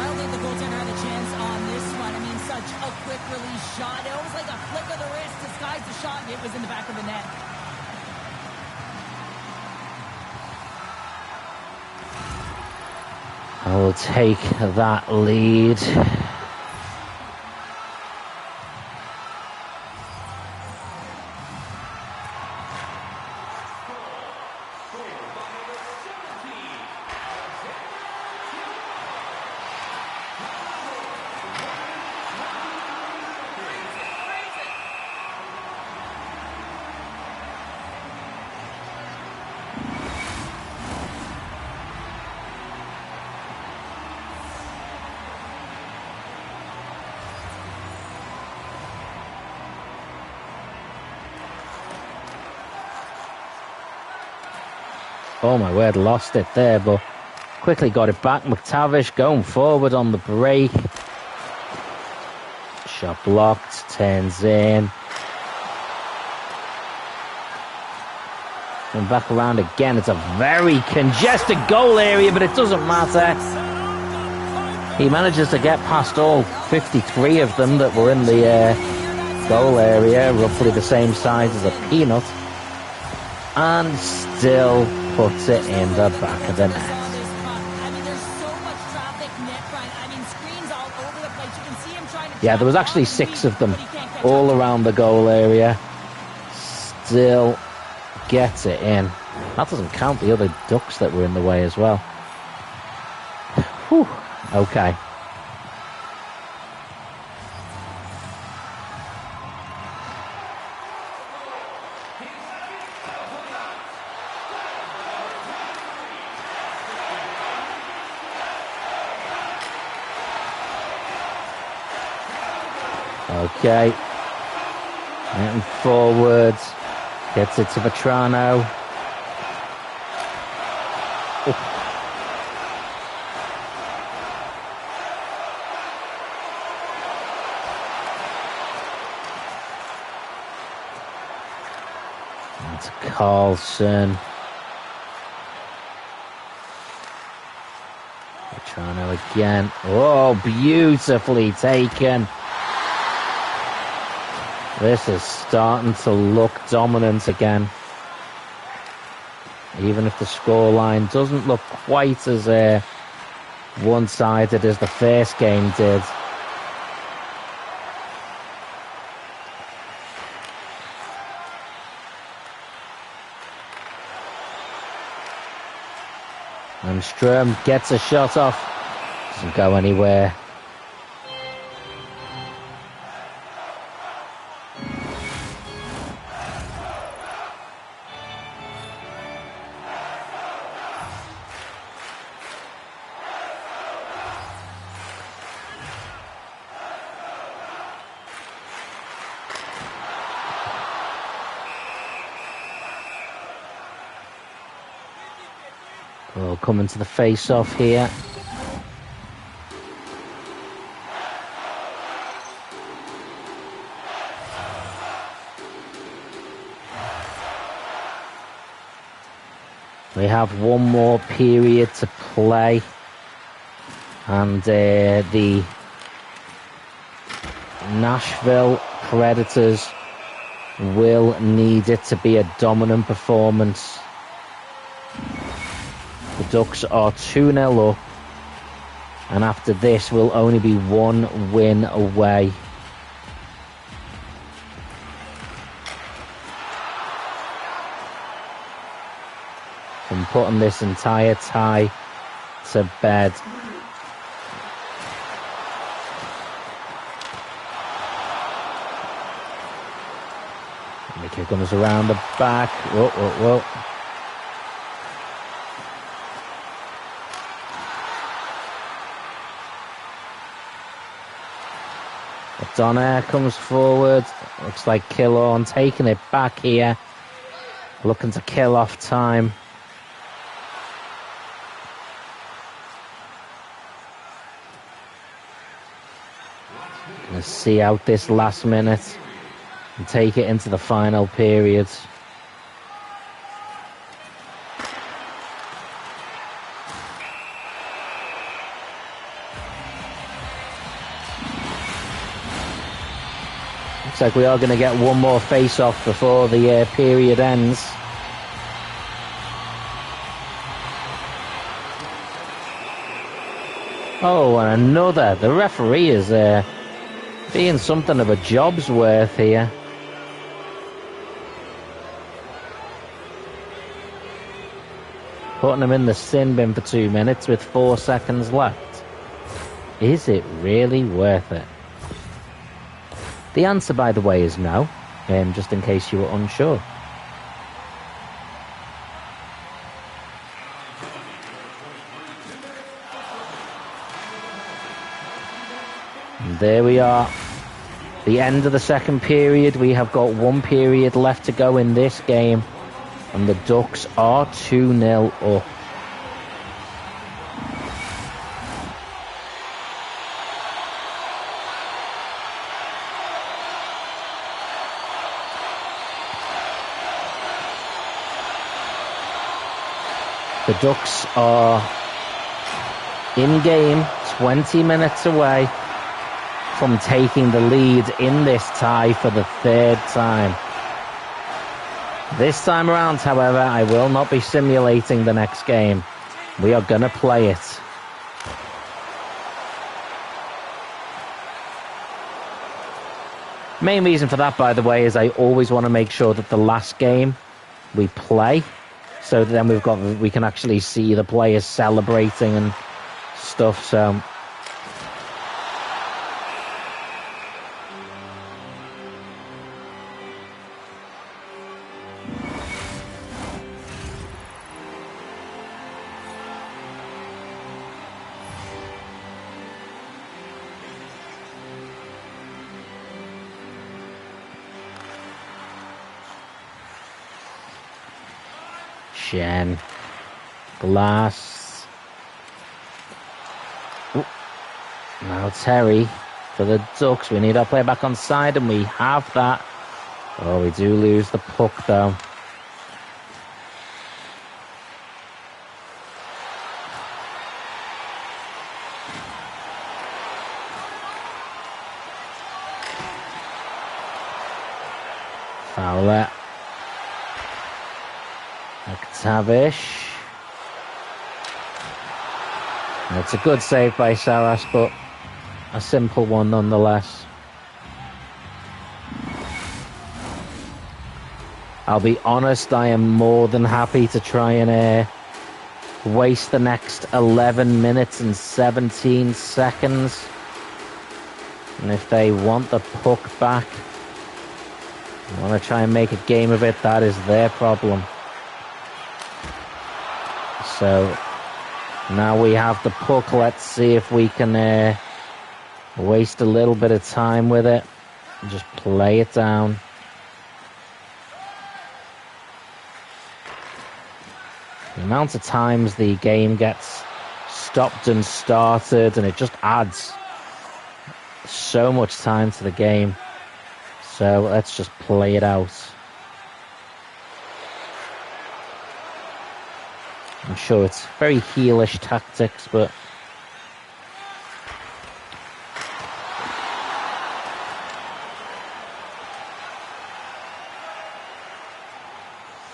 don't think the goaltender had a chance on this one. I mean, such a quick release shot. It was like a flick of the wrist, disguised the shot, and it was in the back of the net. I will take that lead. Oh my word, lost it there, but quickly got it back. McTavish going forward on the break. Shot blocked, turns in. And back around again. It's a very congested goal area, but it doesn't matter. He manages to get past all 53 of them that were in the goal area, roughly the same size as a peanut, and still puts it in the back of the net. Yeah, there was actually 6 of them all around the goal area. Still gets it in. That doesn't count the other ducks that were in the way as well. Whew. Okay. Okay. Getting forwards. Gets it to Vetrano. Oh. It's Carlson. Vetrano again. Oh, beautifully taken. This is starting to look dominant again. Even if the scoreline doesn't look quite as one-sided as the first game did. And Ström gets a shot off. Doesn't go anywhere. We'll come into the face-off here. We have one more period to play, and the Nashville Predators will need it to be a dominant performance. The Ducks are 2-0 up, and after this will only be 1 win away. From putting this entire tie to bed. Mickey comes around the back. Whoa, whoa, whoa. Donner comes forward. Looks like Killorn taking it back here. Looking to kill off time. Gonna see out this last minute and take it into the final period. Looks like we are going to get one more face-off before the period ends. Oh, and another. The referee is being something of a job's worth here. Putting him in the sin bin for 2 minutes with 4 seconds left. Is it really worth it? The answer, by the way, is no, just in case you were unsure. And there we are. The end of the second period. We have got 1 period left to go in this game. And the Ducks are 2-0 up. The Ducks are in game, 20 minutes away from taking the lead in this tie for the third time. This time around, however, I will not be simulating the next game. We are going to play it. Main reason for that, by the way, is I always want to make sure that the last game we play, so then we can actually see the players celebrating and stuff. So Shen, Glass. Ooh. Now Terry for the Ducks. We need our player back on side, and we have that. Oh, we do lose the puck, though. Fowler. McTavish. It's a good save by Saras, but a simple one nonetheless. I'll be honest, I am more than happy to try and waste the next 11 minutes and 17 seconds. And if they want the puck back, want to try and make a game of it, that is their problem. So now we have the puck. Let's see if we can waste a little bit of time with it and just play it down. The amount of times the game gets stopped and started, and it just adds so much time to the game. So let's just play it out. I'm sure it's very heelish tactics, but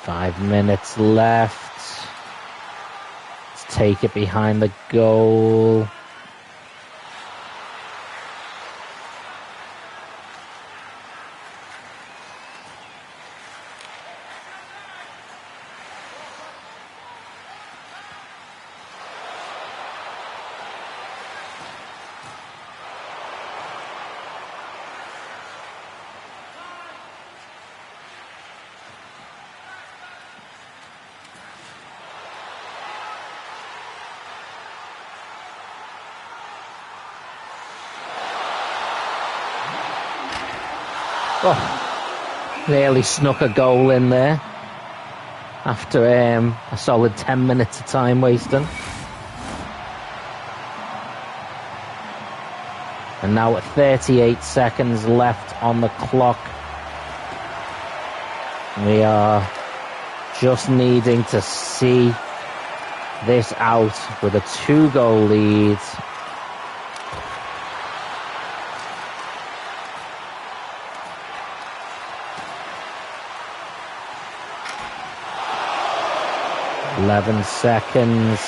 five minutes left. Let's take it behind the goal. Oh, nearly snuck a goal in there after a solid 10 minutes of time wasting. And now at 38 seconds left on the clock, we are just needing to see this out with a 2-goal lead. Eleven seconds.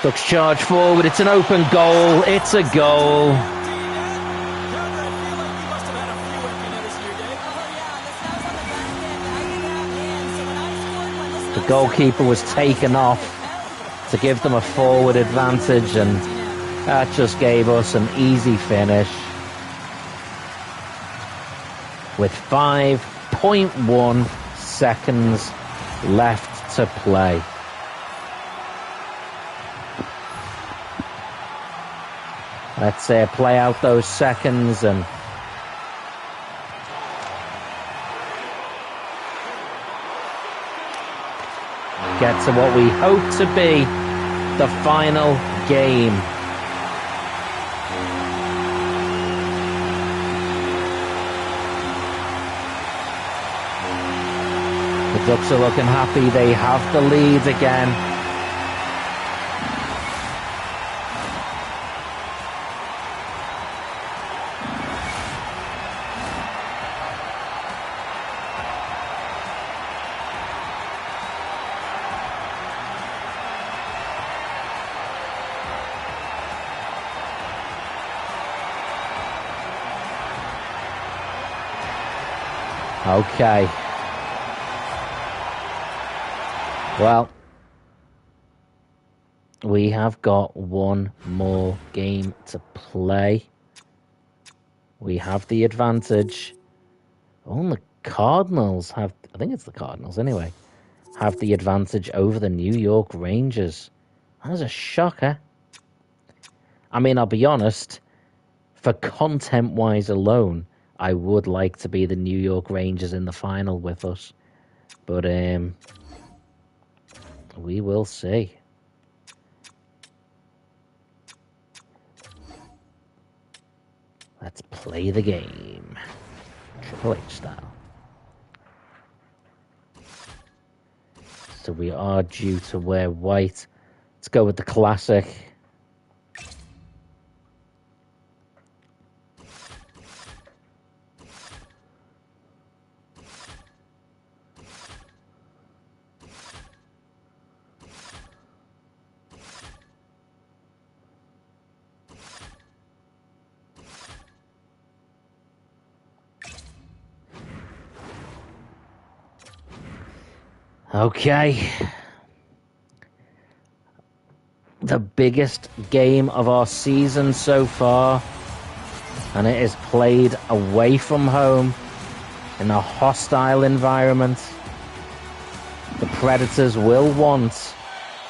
Ducks charge forward. It's an open goal. It's a goal. The goalkeeper was taken off to give them a forward advantage, and that just gave us an easy finish with 5.1 seconds left to play. Let's play out those seconds and get to what we hope to be the final game. The Ducks are looking happy. They have the lead again. Okay. Well, we have got one more game to play. We have the advantage. Oh, the Cardinals have... I think it's the Cardinals anyway. Have the advantage over the New York Rangers. That was a shocker. I mean, I'll be honest. For content-wise alone, I would like to be the New York Rangers in the final with us. But, we will see. Let's play the game. Triple H style. So we are due to wear white. Let's go with the classic. Okay. The biggest game of our season so far. And it is played away from home in a hostile environment. The Predators will want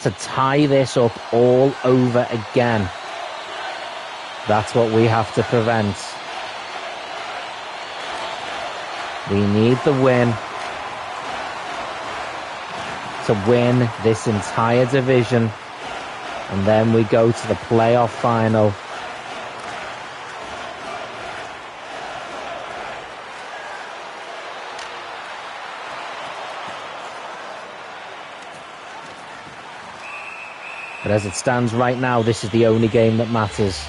to tie this up all over again. That's what we have to prevent. We need the win to win this entire division, and then we go to the playoff final. But as it stands right now, this is the only game that matters.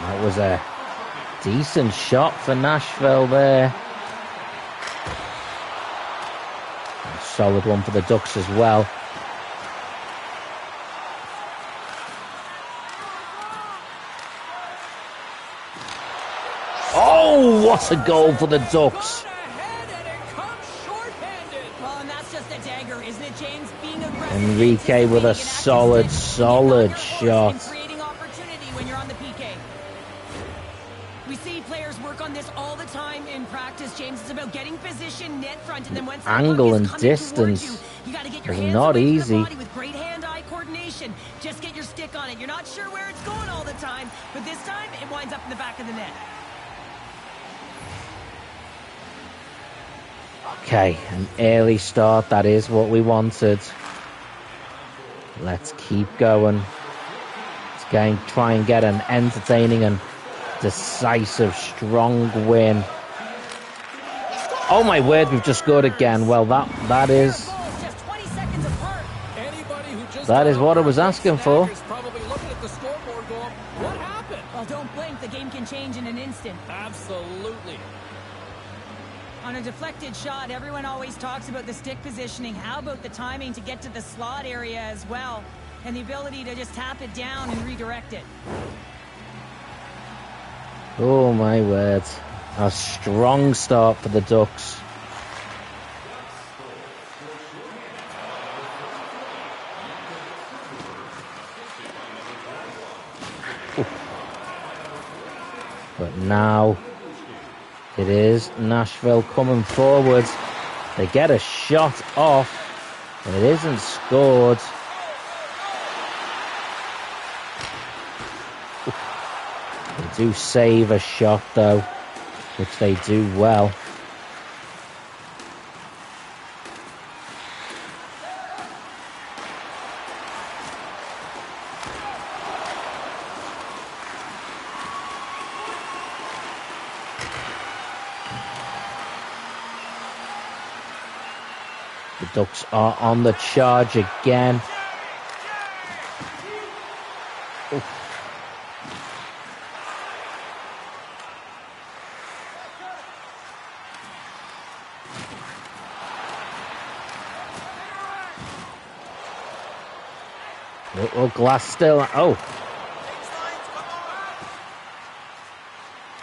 That was a decent shot for Nashville there. A solid one for the Ducks as well. Oh, what a goal for the Ducks. Enrique with a solid shot. We see players work on this all the time in practice, James. It's about getting position, net front, and then once angle and distance you got to get your is hands not away easy. from the body with great hand-eye coordination. Just get your stick on it. You're not sure where it's going all the time, but this time it winds up in the back of the net. Okay, an early start. That is what we wanted. Let's keep going. Let's try and get an entertaining and decisive, strong win. Oh my word, we've just scored again. Well, that is what I was asking for. What happened? Well, don't blink. The game can change in an instant. Absolutely. On a deflected shot, everyone always talks about the stick positioning. How about the timing to get to the slot area as well? And the ability to just tap it down and redirect it. Oh my word. A strong start for the Ducks. Ooh. But now it is Nashville coming forward. They get a shot off, and it isn't scored. They do save a shot, though, which they do well. The Ducks are on the charge again. Glass still. Oh.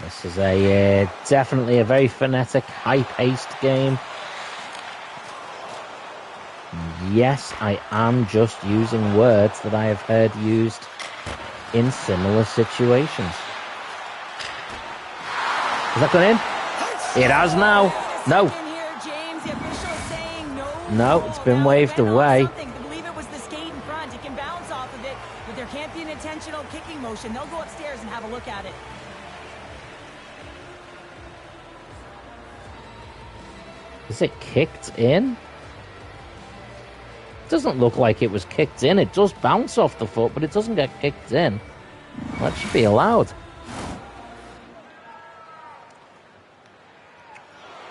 This is a definitely a very frenetic, high-paced game. Yes, I am just using words that I have heard used in similar situations. Has that gone in? It has now. No. No, it's been waved away. There can't be an intentional kicking motion. They'll go upstairs and have a look at it. Is it kicked in? It doesn't look like it was kicked in. It does bounce off the foot, but it doesn't get kicked in. That should be allowed.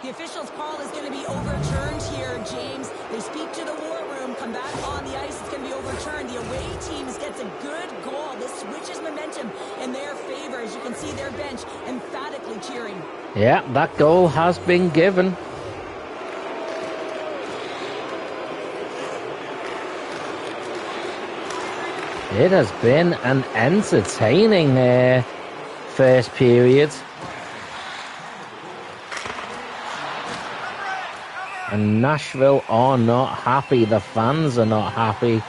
The official's call is going to be overturned here, James. They speak to the war room, come back on the ice. It's going to be overturned. The away team gets a good goal. This switches momentum in their favor. As you can see, their bench emphatically cheering. Yeah, that goal has been given. It has been an entertaining first period. And Nashville are not happy. The fans are not happy.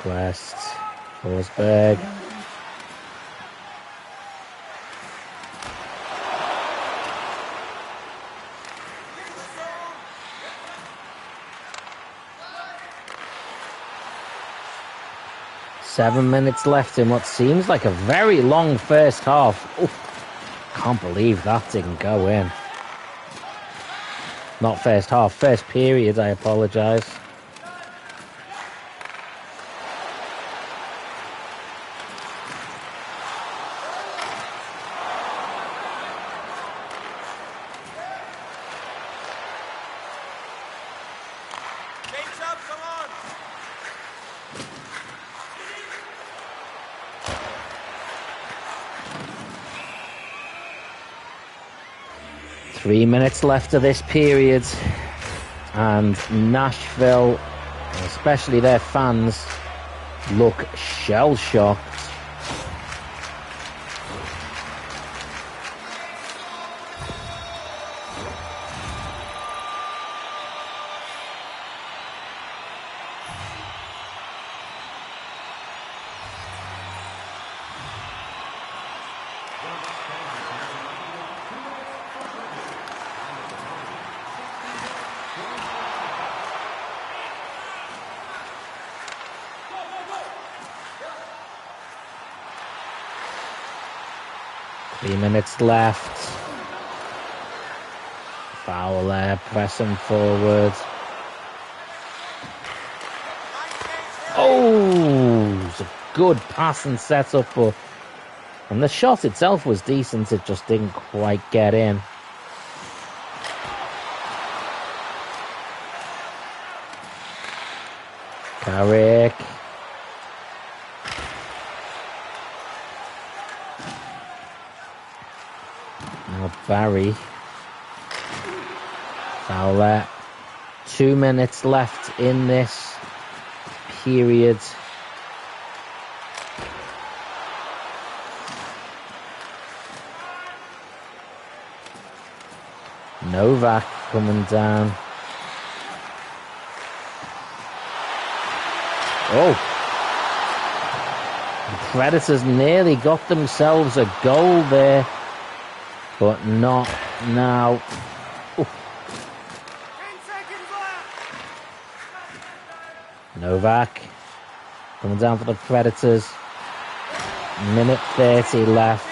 West, Forsberg. Seven minutes left in what seems like a very long first half. Oh, can't believe that didn't go in. Not first half, first period, I apologise. Come on. 3 minutes left of this period, and Nashville, especially their fans, look shell-shocked. Minutes left. Foul there, pressing forward. Oh, it's a good pass and setup, but and the shot itself was decent. It just didn't quite get in. Carrick. Barry. Fowler. 2 minutes left in this period. Novak coming down. Oh. The Predators nearly got themselves a goal there, but not now. Ooh. 10 seconds left. Novak coming down for the Predators. Minute 30 left.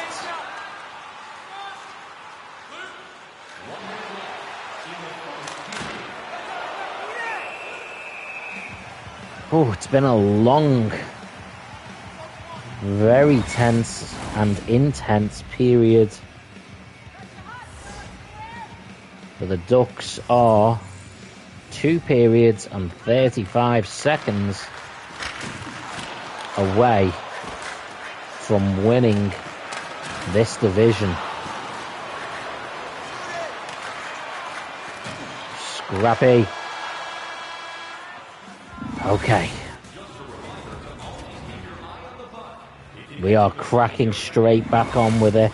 Oh, it's been a long, very tense and intense period. But the Ducks are 2 periods and 35 seconds away from winning this division. Scrappy. Okay. We are cracking straight back on with it.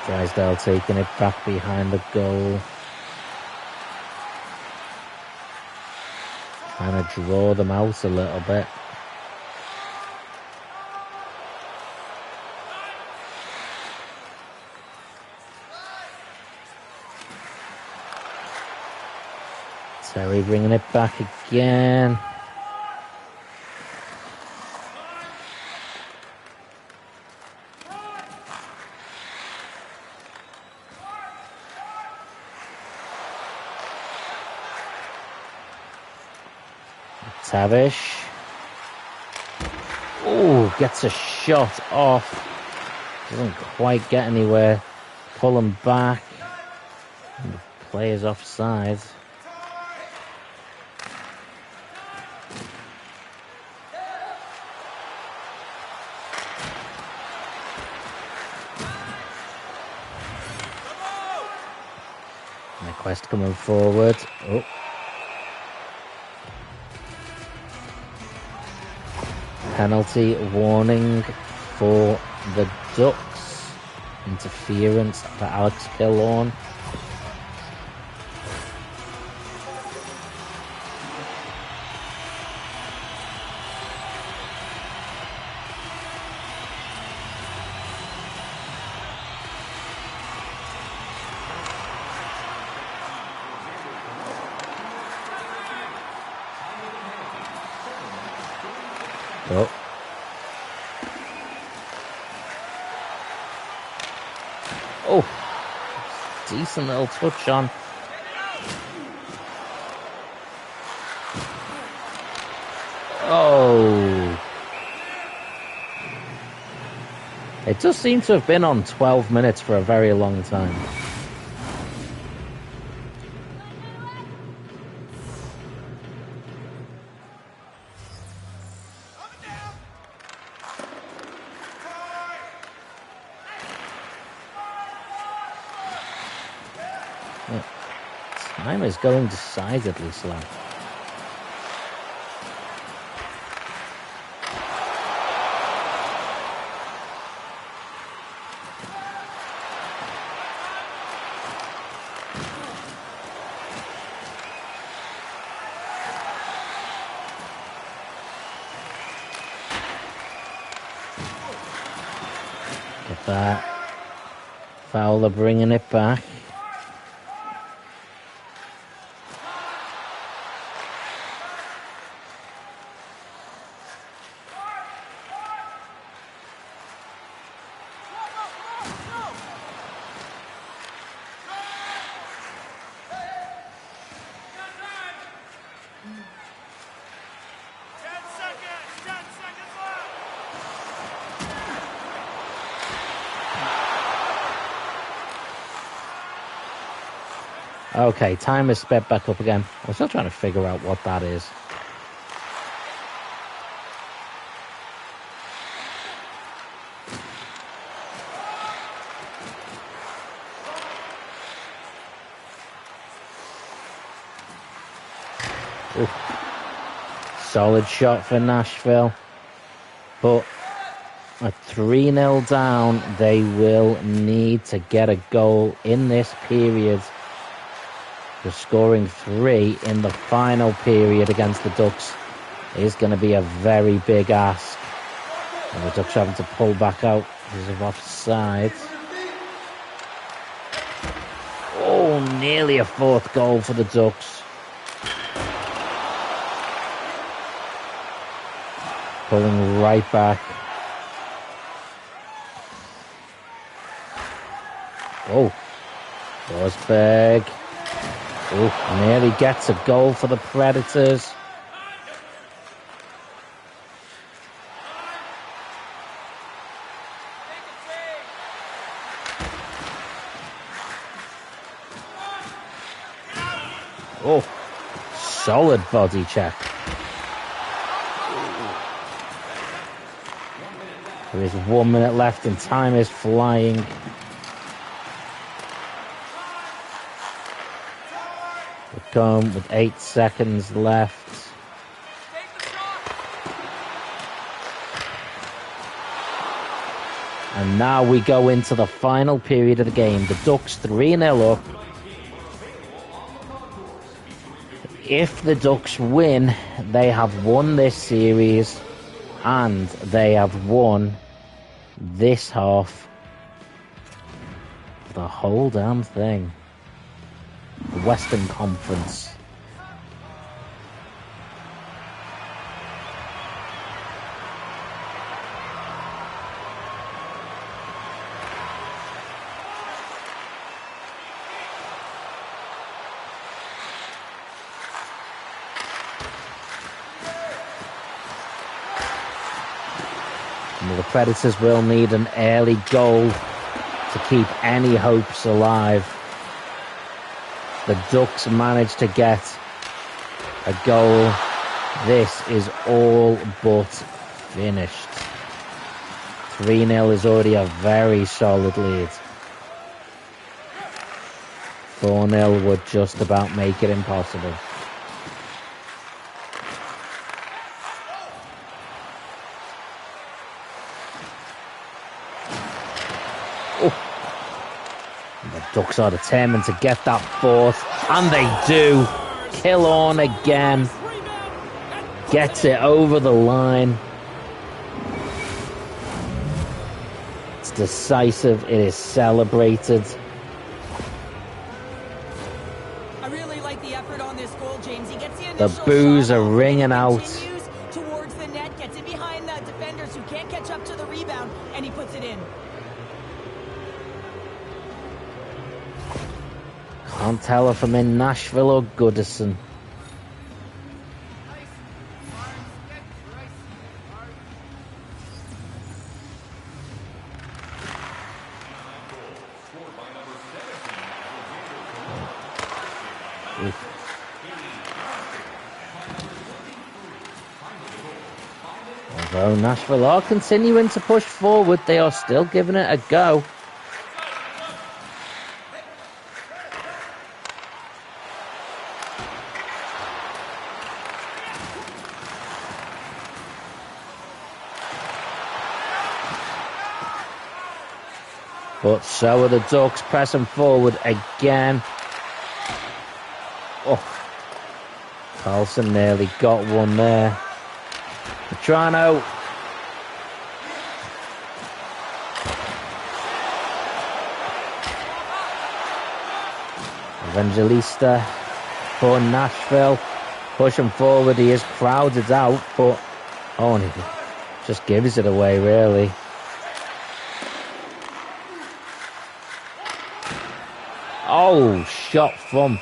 Drysdale taking it back behind the goal. Trying to draw them out a little bit. Terry bringing it back again. Tavish. Oh, gets a shot off. Doesn't quite get anywhere. Pulling back. And the player's offside. Quest coming forward. Oh. Penalty warning for the Ducks. Interference for Alex Killorn. Oh. Oh. Decent little touch on. Oh. It does seem to have been on 12 minutes for a very long time. Time is going decidedly slow. Get that. Fowler bringing it back. Okay, time is sped back up again. I'm still trying to figure out what that is. Ooh. Solid shot for Nashville. But At 3-0 down, they will need to get a goal in this period. The scoring 3 in the final period against the Ducks is going to be a very big ask. And the Ducks having to pull back out because of offside. Oh, nearly a 4th goal for the Ducks. Pulling right back. Oh, Forsberg. Oh, nearly gets a goal for the Predators. Oh, solid body check. There is 1 minute left and time is flying. We're going with 8 seconds left. And now we go into the final period of the game. The Ducks 3-0 up. If the Ducks win, they have won this series and they have won this half of the whole damn thing. The Western Conference. And the Predators will need an early goal to keep any hopes alive. The Ducks managed to get a goal. This is all but finished. 3-0 is already a very solid lead. 4-0 would just about make it impossible. The Ducks are determined to get that 4th, and they do. Killorn again gets it over the line. It's decisive. It is celebrated. I really like the effort on this goal, James. He gets the initial The boos shot are off, ringing and he out. continues towards the net, gets it behind the defenders who can't catch up to the rebound, and he puts it in. Can't tell if I'm in Nashville or Goodison. Although Nashville are continuing to push forward, they are still giving it a go. But so are the Ducks, pressing forward again. Oh, Carlson nearly got one there. Petrano. Evangelista for Nashville. Pushing forward, he is crowded out, but oh, and he just gives it away, really. Oh, shot from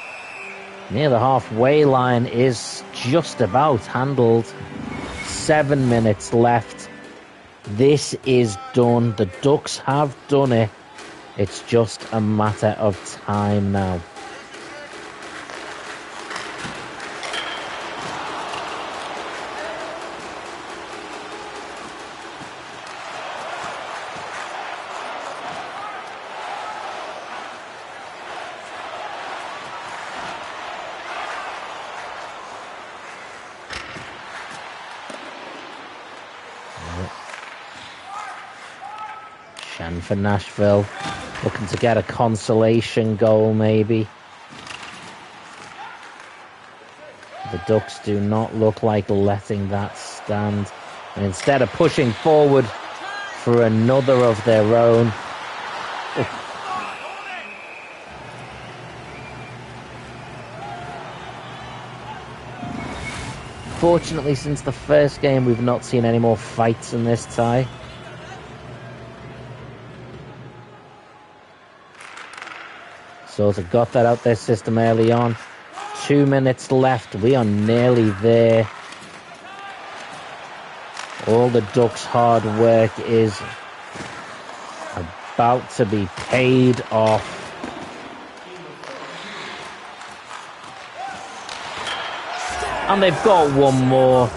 near the halfway line is just about handled. 7 minutes left. This is done. The Ducks have done it. It's just a matter of time now. Chen for Nashville. Looking to get a consolation goal, maybe. The Ducks do not look like letting that stand. And instead of pushing forward for another of their own. Oh. Fortunately, since the first game, we've not seen any more fights in this tie. Sort of got that out their system early on. 2 minutes left. We are nearly there. All the Ducks' hard work is about to be paid off. And they've got one more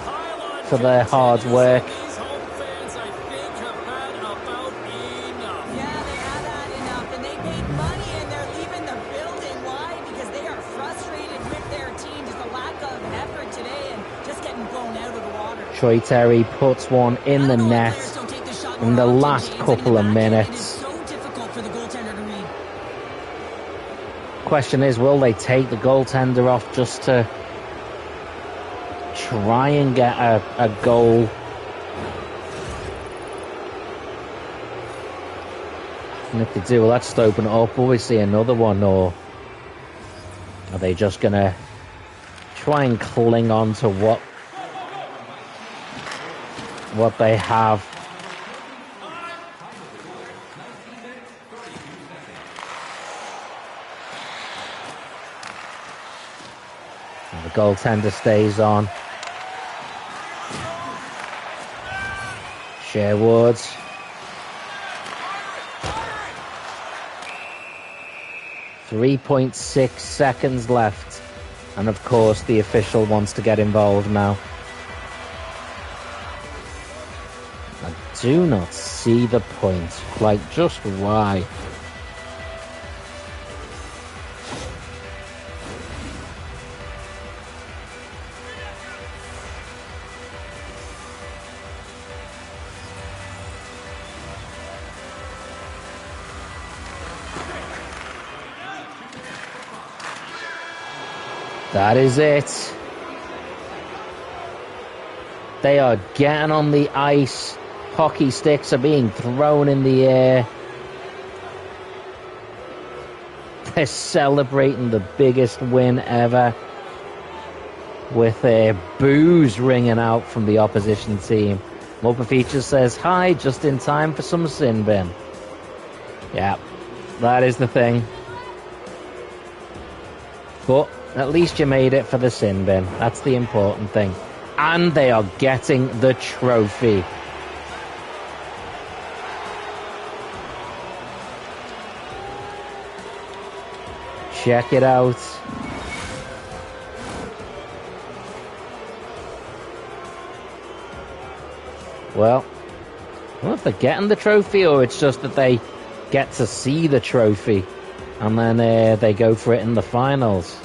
for their hard work. Troy Terry puts one in the net in the last couple of minutes. Question is, will they take the goaltender off just to try and get a goal? And if they do, well, that's to open it up. Will we see another one, or are they just going to try and cling on to what they have? And the goaltender stays on. Sherwood. .6 seconds left. And of course the official wants to get involved now. I do not see the point. Like, just why? That is it. They are getting on the ice. Hockey sticks are being thrown in the air. They're celebrating the biggest win ever with their boos ringing out from the opposition team. Muppet Features says, hi, just in time for some sin bin. Yeah, that is the thing. But at least you made it for the sin bin. That's the important thing. And they are getting the trophy. Check it out. Well, I don't know if they're getting the trophy or it's just that they get to see the trophy and then they go for it in the finals.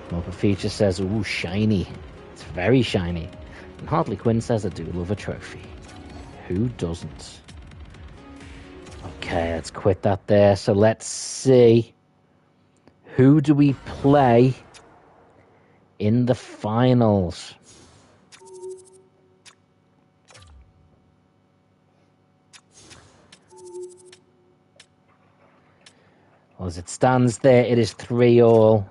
Muppet Feature says, ooh, shiny. It's very shiny. And Hartley Quinn says, I do love a trophy. Who doesn't? Okay, let's quit that there. So let's see. Who do we play in the finals? Well, as it stands there, it is 3-3.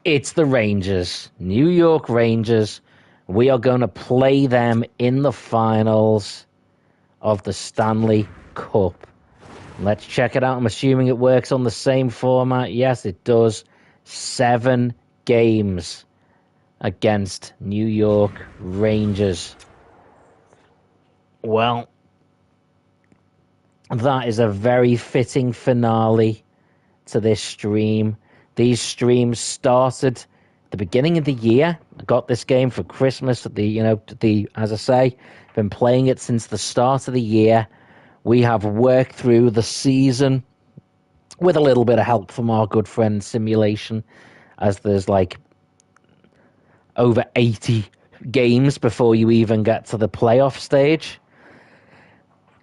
It's the Rangers, New York Rangers. We are going to play them in the finals of the Stanley Cup. Let's check it out. I'm assuming it works on the same format. Yes, it does. 7 games against New York Rangers. Well, that is a very fitting finale to this stream. These streams started the beginning of the year. I got this game for Christmas. As I say, been playing it since the start of the year. We have worked through the season with a little bit of help from our good friend Simulation, as there's like over 80 games before you even get to the playoff stage.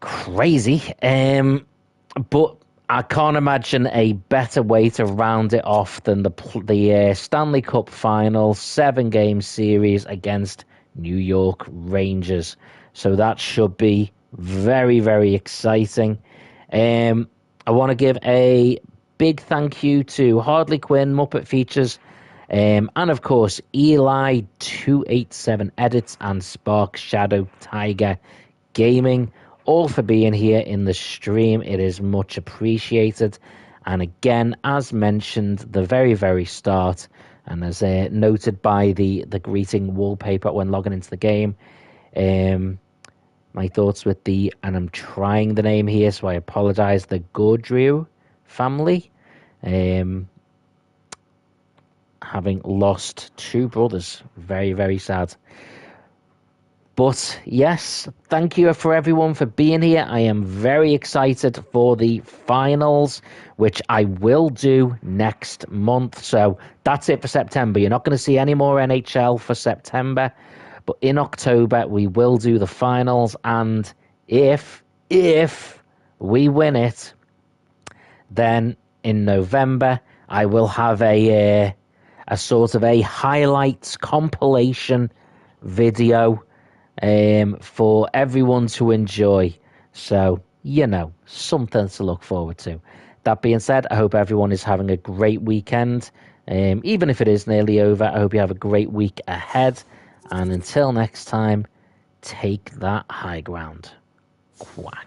Crazy. But I can't imagine a better way to round it off than the Stanley Cup Final 7-game series against New York Rangers. So that should be very, very exciting. I want to give a big thank you to Hardley Quinn, Muppet Features, and of course Eli287 Edits and Spark Shadow Tiger Gaming, all for being here in the stream. It is much appreciated. And again, as mentioned, the very, very start, and as noted by the greeting wallpaper when logging into the game, my thoughts with and I'm trying the name here, so I apologize, the Gaudreau family, having lost 2 brothers. Very, very sad. But yes, thank you for everyone for being here. I am very excited for the finals, which I will do next month. So that's it for September. You're not going to see any more NHL for September. But in October, we will do the finals. And if we win it, then in November, I will have a sort of a highlights compilation video for everyone to enjoy. So, something to look forward to. That being said, I hope everyone is having a great weekend. Even if it is nearly over, I hope you have a great week ahead. And until next time, take that high ground. Quack.